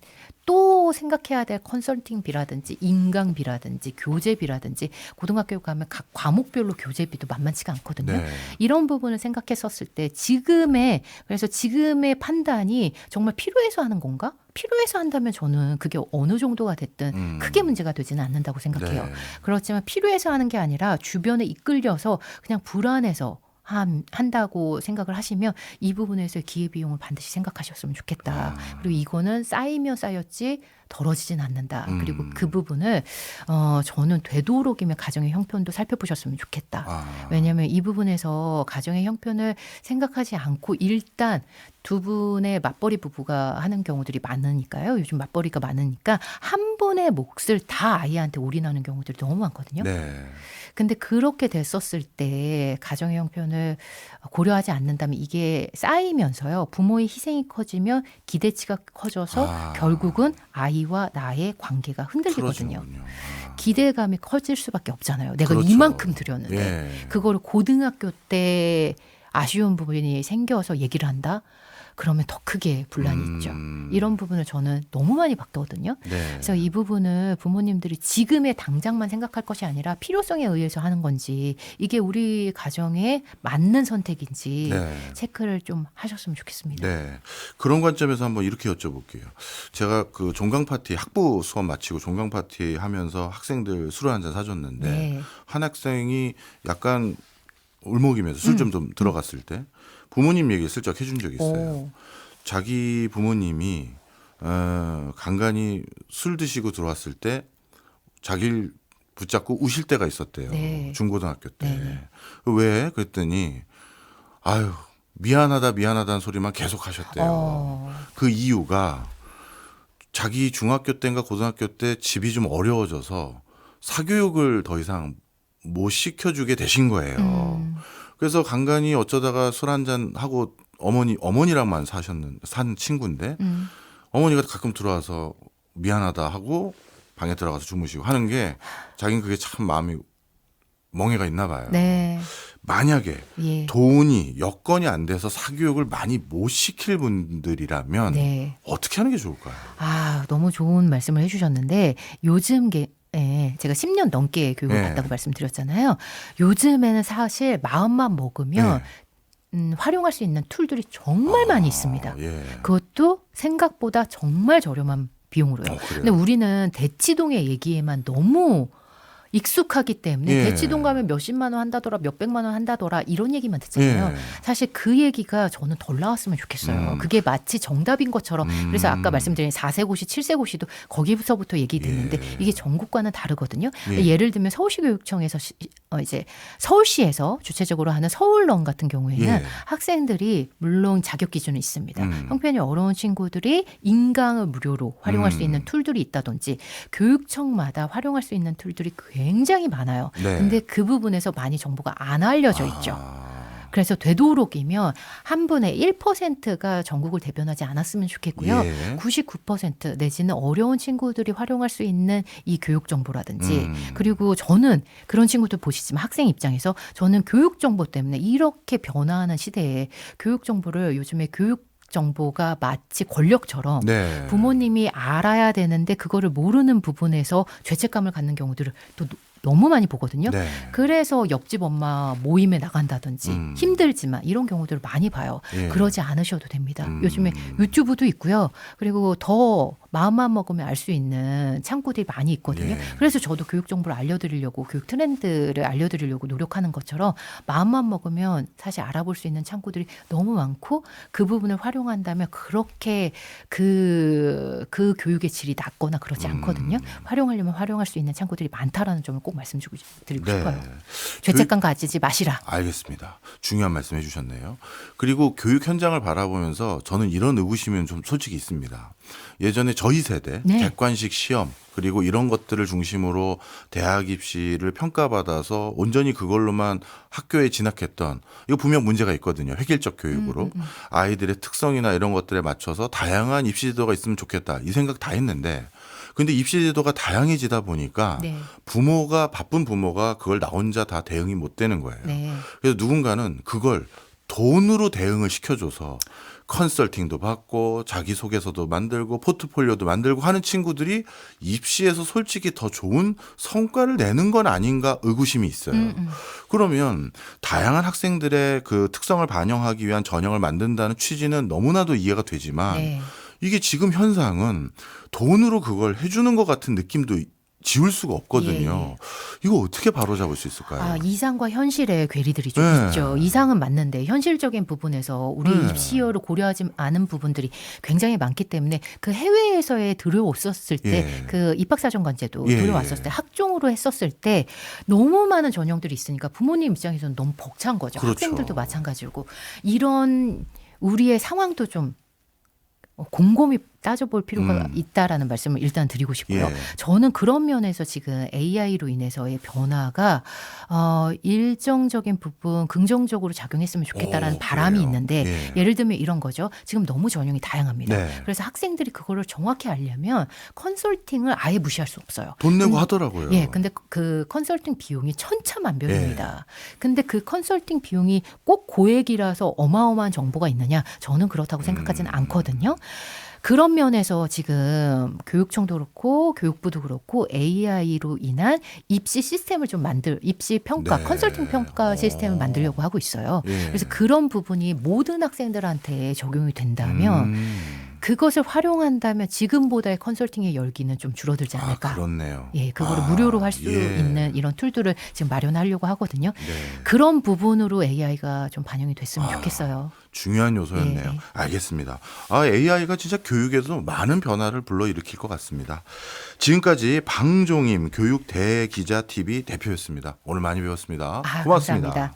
Speaker 2: 또 생각해야 될 컨설팅비라든지 인강비라든지 교재비라든지 고등학교 가면 각 과목별로 교재비도 만만치가 않거든요.
Speaker 1: 네.
Speaker 2: 이런 부분을 생각했었을 때 그래서 지금의 판단이 정말 필요해서 하는 건가? 필요해서 한다면 저는 그게 어느 정도가 됐든 크게 문제가 되지는 않는다고 생각해요.
Speaker 1: 네.
Speaker 2: 그렇지만 필요해서 하는 게 아니라 주변에 이끌려서 그냥 불안해서 한다고 생각을 하시면 이 부분에서 기회비용을 반드시 생각하셨으면 좋겠다. 그리고 이거는 쌓이면 쌓였지 덜어지진 않는다. 그리고 그 부분을 저는 되도록이면 가정의 형편도 살펴보셨으면 좋겠다. 왜냐하면 이 부분에서 가정의 형편을 생각하지 않고 일단 두 분의 맞벌이 부부가 하는 경우들이 많으니까요. 요즘 맞벌이가 많으니까 한 분의 몫을 다 아이한테 올인하는 경우들이 너무 많거든요.
Speaker 1: 네.
Speaker 2: 근데 그렇게 됐었을 때 가정의 형편을 고려하지 않는다면 이게 쌓이면서요. 부모의 희생이 커지면 기대치가 커져서 결국은 아이와 나의 관계가 흔들리거든요.
Speaker 1: 틀어지는군요.
Speaker 2: 기대감이 커질 수밖에 없잖아요. 내가
Speaker 1: 그렇죠.
Speaker 2: 이만큼 들였는데
Speaker 1: 예.
Speaker 2: 그거를 고등학교 때 아쉬운 부분이 생겨서 얘기를 한다? 그러면 더 크게 분란이 있죠. 이런 부분을 저는 너무 많이 봤거든요.
Speaker 1: 네.
Speaker 2: 그래서 이 부분을 부모님들이 지금의 당장만 생각할 것이 아니라 필요성에 의해서 하는 건지 이게 우리 가정에 맞는 선택인지
Speaker 1: 네.
Speaker 2: 체크를 좀 하셨으면 좋겠습니다.
Speaker 1: 네. 그런 관점에서 한번 이렇게 여쭤볼게요. 제가 그 종강 파티 학부 수업 마치고 종강 파티 하면서 학생들 술을 한 잔 사줬는데
Speaker 2: 네.
Speaker 1: 한 학생이 약간 울먹이면서 술점 좀 들어갔을 때 부모님 얘기 슬쩍 해준 적이 있어요.
Speaker 2: 오.
Speaker 1: 자기 부모님이 간간히 술 드시고 들어왔을 때 자기를 붙잡고 우실 때가 있었대요.
Speaker 2: 네.
Speaker 1: 중고등학교 때.
Speaker 2: 네네.
Speaker 1: 왜? 그랬더니 아유 미안하다는 소리만 계속 하셨대요. 그 이유가 자기 중학교 때인가 고등학교 때 집이 좀 어려워져서 사교육을 더 이상 못 시켜주게 되신 거예요. 그래서 간간히 어쩌다가 술 한잔 하고 어머니랑만 산 친구인데 어머니가 가끔 들어와서 미안하다 하고 방에 들어가서 주무시고 하는 게 자기는 그게 참 마음이 멍해가 있나 봐요.
Speaker 2: 네.
Speaker 1: 만약에
Speaker 2: 예.
Speaker 1: 돈이 여건이 안 돼서 사교육을 많이 못 시킬 분들이라면
Speaker 2: 네.
Speaker 1: 어떻게 하는 게 좋을까요?
Speaker 2: 아, 너무 좋은 말씀을 해주셨는데 요즘 제가 10년 넘게 교육을
Speaker 1: 예.
Speaker 2: 받다고 말씀드렸잖아요. 요즘에는 사실 마음만 먹으면 활용할 수 있는 툴들이 정말 많이 있습니다.
Speaker 1: 예.
Speaker 2: 그것도 생각보다 정말 저렴한 비용으로요.
Speaker 1: 그래요?
Speaker 2: 근데 우리는 대치동의 얘기에만 너무 익숙하기 때문에
Speaker 1: 예.
Speaker 2: 대치동 가면 몇십만 원 한다더라, 몇백만 원 한다더라 이런 얘기만 듣잖아요.
Speaker 1: 예.
Speaker 2: 사실 그 얘기가 저는 덜 나왔으면 좋겠어요. 그게 마치 정답인 것처럼. 그래서 아까 말씀드린 4세 고시, 7세 고시도 거기서부터 얘기 듣는데
Speaker 1: 예.
Speaker 2: 이게 전국과는 다르거든요.
Speaker 1: 예.
Speaker 2: 예를 들면 서울시 교육청에서 이제 서울시에서 주최적으로 하는 서울런 같은 경우에는
Speaker 1: 예.
Speaker 2: 학생들이 물론 자격 기준이 있습니다. 형편이 어려운 친구들이 인강을 무료로 활용할 수 있는 툴들이 있다든지 교육청마다 활용할 수 있는 툴들이 굉장히 많아요.
Speaker 1: 네.
Speaker 2: 근데 그 부분에서 많이 정보가 안 알려져 있죠.
Speaker 1: 아.
Speaker 2: 그래서 되도록이면 한 분의 1%가 전국을 대변하지 않았으면 좋겠고요.
Speaker 1: 예.
Speaker 2: 99% 내지는 어려운 친구들이 활용할 수 있는 이 교육 정보라든지 그리고 저는 그런 친구들 보시지만 학생 입장에서 저는 교육 정보 때문에 이렇게 변화하는 시대에 교육 정보를 요즘에 교육 정보가 마치 권력처럼
Speaker 1: 네.
Speaker 2: 부모님이 알아야 되는데 그거를 모르는 부분에서 죄책감을 갖는 경우들을 또 너무 많이 보거든요.
Speaker 1: 네.
Speaker 2: 그래서 옆집 엄마 모임에 나간다든지 힘들지만 이런 경우들을 많이 봐요.
Speaker 1: 예.
Speaker 2: 그러지 않으셔도 됩니다. 요즘에 유튜브도 있고요. 그리고 더 마음만 먹으면 알 수 있는 창구들이 많이 있거든요.
Speaker 1: 예.
Speaker 2: 그래서 저도 교육 정보를 알려드리려고 교육 트렌드를 알려드리려고 노력하는 것처럼 마음만 먹으면 사실 알아볼 수 있는 창구들이 너무 많고 그 부분을 활용한다면 그렇게 그 교육의 질이 낮거나 그러지 않거든요. 활용하려면 활용할 수 있는 창구들이 많다라는 점을 꼭 말씀드리고 싶어요. 죄책감 가지지 마시라.
Speaker 1: 알겠습니다. 중요한 말씀 해주셨네요. 그리고 교육 현장을 바라보면서 저는 이런 의구심은 좀 솔직히 있습니다. 예전에 저희 세대
Speaker 2: 네.
Speaker 1: 객관식 시험 그리고 이런 것들을 중심으로 대학 입시를 평가받아서 온전히 그걸로만 학교에 진학했던 이거 분명 문제가 있거든요. 획일적 교육으로 아이들의 특성이나 이런 것들에 맞춰서 다양한 입시 제도가 있으면 좋겠다 이 생각 다 했는데 근데 입시 제도가 다양해지다 보니까
Speaker 2: 네.
Speaker 1: 바쁜 부모가 그걸 나 혼자 다 대응이 못 되는 거예요.
Speaker 2: 네.
Speaker 1: 그래서 누군가는 그걸 돈으로 대응을 시켜줘서 컨설팅도 받고 자기소개서도 만들고 포트폴리오도 만들고 하는 친구들이 입시에서 솔직히 더 좋은 성과를 내는 건 아닌가 의구심이 있어요. 그러면 다양한 학생들의 그 특성을 반영하기 위한 전형을 만든다는 취지는 너무나도 이해가 되지만
Speaker 2: 네.
Speaker 1: 이게 지금 현상은 돈으로 그걸 해주는 것 같은 느낌도 지울 수가 없거든요. 이거 어떻게 바로잡을 수 있을까요?
Speaker 2: 아, 이상과 현실의 괴리들이 좀
Speaker 1: 네.
Speaker 2: 있죠. 이상은 맞는데 현실적인 부분에서 우리
Speaker 1: 네.
Speaker 2: 입시어를 고려하지 않은 부분들이 굉장히 많기 때문에 그 해외에서의 들여왔었을 때
Speaker 1: 예.
Speaker 2: 그 입학사정관제도
Speaker 1: 예,
Speaker 2: 들여왔었을
Speaker 1: 예.
Speaker 2: 때 학종으로 했었을 때 너무 많은 전형들이 있으니까 부모님 입장에서는 너무 벅찬 거죠.
Speaker 1: 그렇죠.
Speaker 2: 학생들도 마찬가지고 이런 우리의 상황도 좀 곰곰이 따져볼 필요가 있다라는 말씀을 일단 드리고 싶고요.
Speaker 1: 예.
Speaker 2: 저는 그런 면에서 지금 AI로 인해서의 변화가 일정적인 부분 긍정적으로 작용했으면 좋겠다라는 바람이
Speaker 1: 그래요?
Speaker 2: 있는데
Speaker 1: 예.
Speaker 2: 예를 들면 이런 거죠. 지금 너무 전형이 다양합니다.
Speaker 1: 네.
Speaker 2: 그래서 학생들이 그거를 정확히 알려면 컨설팅을 아예 무시할 수 없어요.
Speaker 1: 돈 내고 하더라고요.
Speaker 2: 예, 근데 그 컨설팅 비용이 천차만별입니다. 근데 그 컨설팅 비용이 꼭 고액이라서 어마어마한 정보가 있느냐? 저는 그렇다고 생각하지는 않거든요. 그런 면에서 지금 교육청도 그렇고 교육부도 그렇고 AI로 인한 입시 시스템을 좀 입시 평가,
Speaker 1: 네.
Speaker 2: 컨설팅 평가 시스템을 만들려고 하고 있어요.
Speaker 1: 예.
Speaker 2: 그래서 그런 부분이 모든 학생들한테 적용이 된다면 그것을 활용한다면 지금보다의 컨설팅의 열기는 좀 줄어들지 않을까.
Speaker 1: 그렇네요.
Speaker 2: 예, 그거를 무료로 할 수
Speaker 1: 예.
Speaker 2: 있는 이런 툴들을 지금 마련하려고 하거든요.
Speaker 1: 네.
Speaker 2: 그런 부분으로 AI가 좀 반영이 됐으면 좋겠어요.
Speaker 1: 중요한 요소였네요.
Speaker 2: 예.
Speaker 1: 알겠습니다. AI가 진짜 교육에도 많은 변화를 불러일으킬 것 같습니다. 지금까지 방종임 교육 대기자 TV 대표였습니다. 오늘 많이 배웠습니다. 고맙습니다.
Speaker 2: 감사합니다.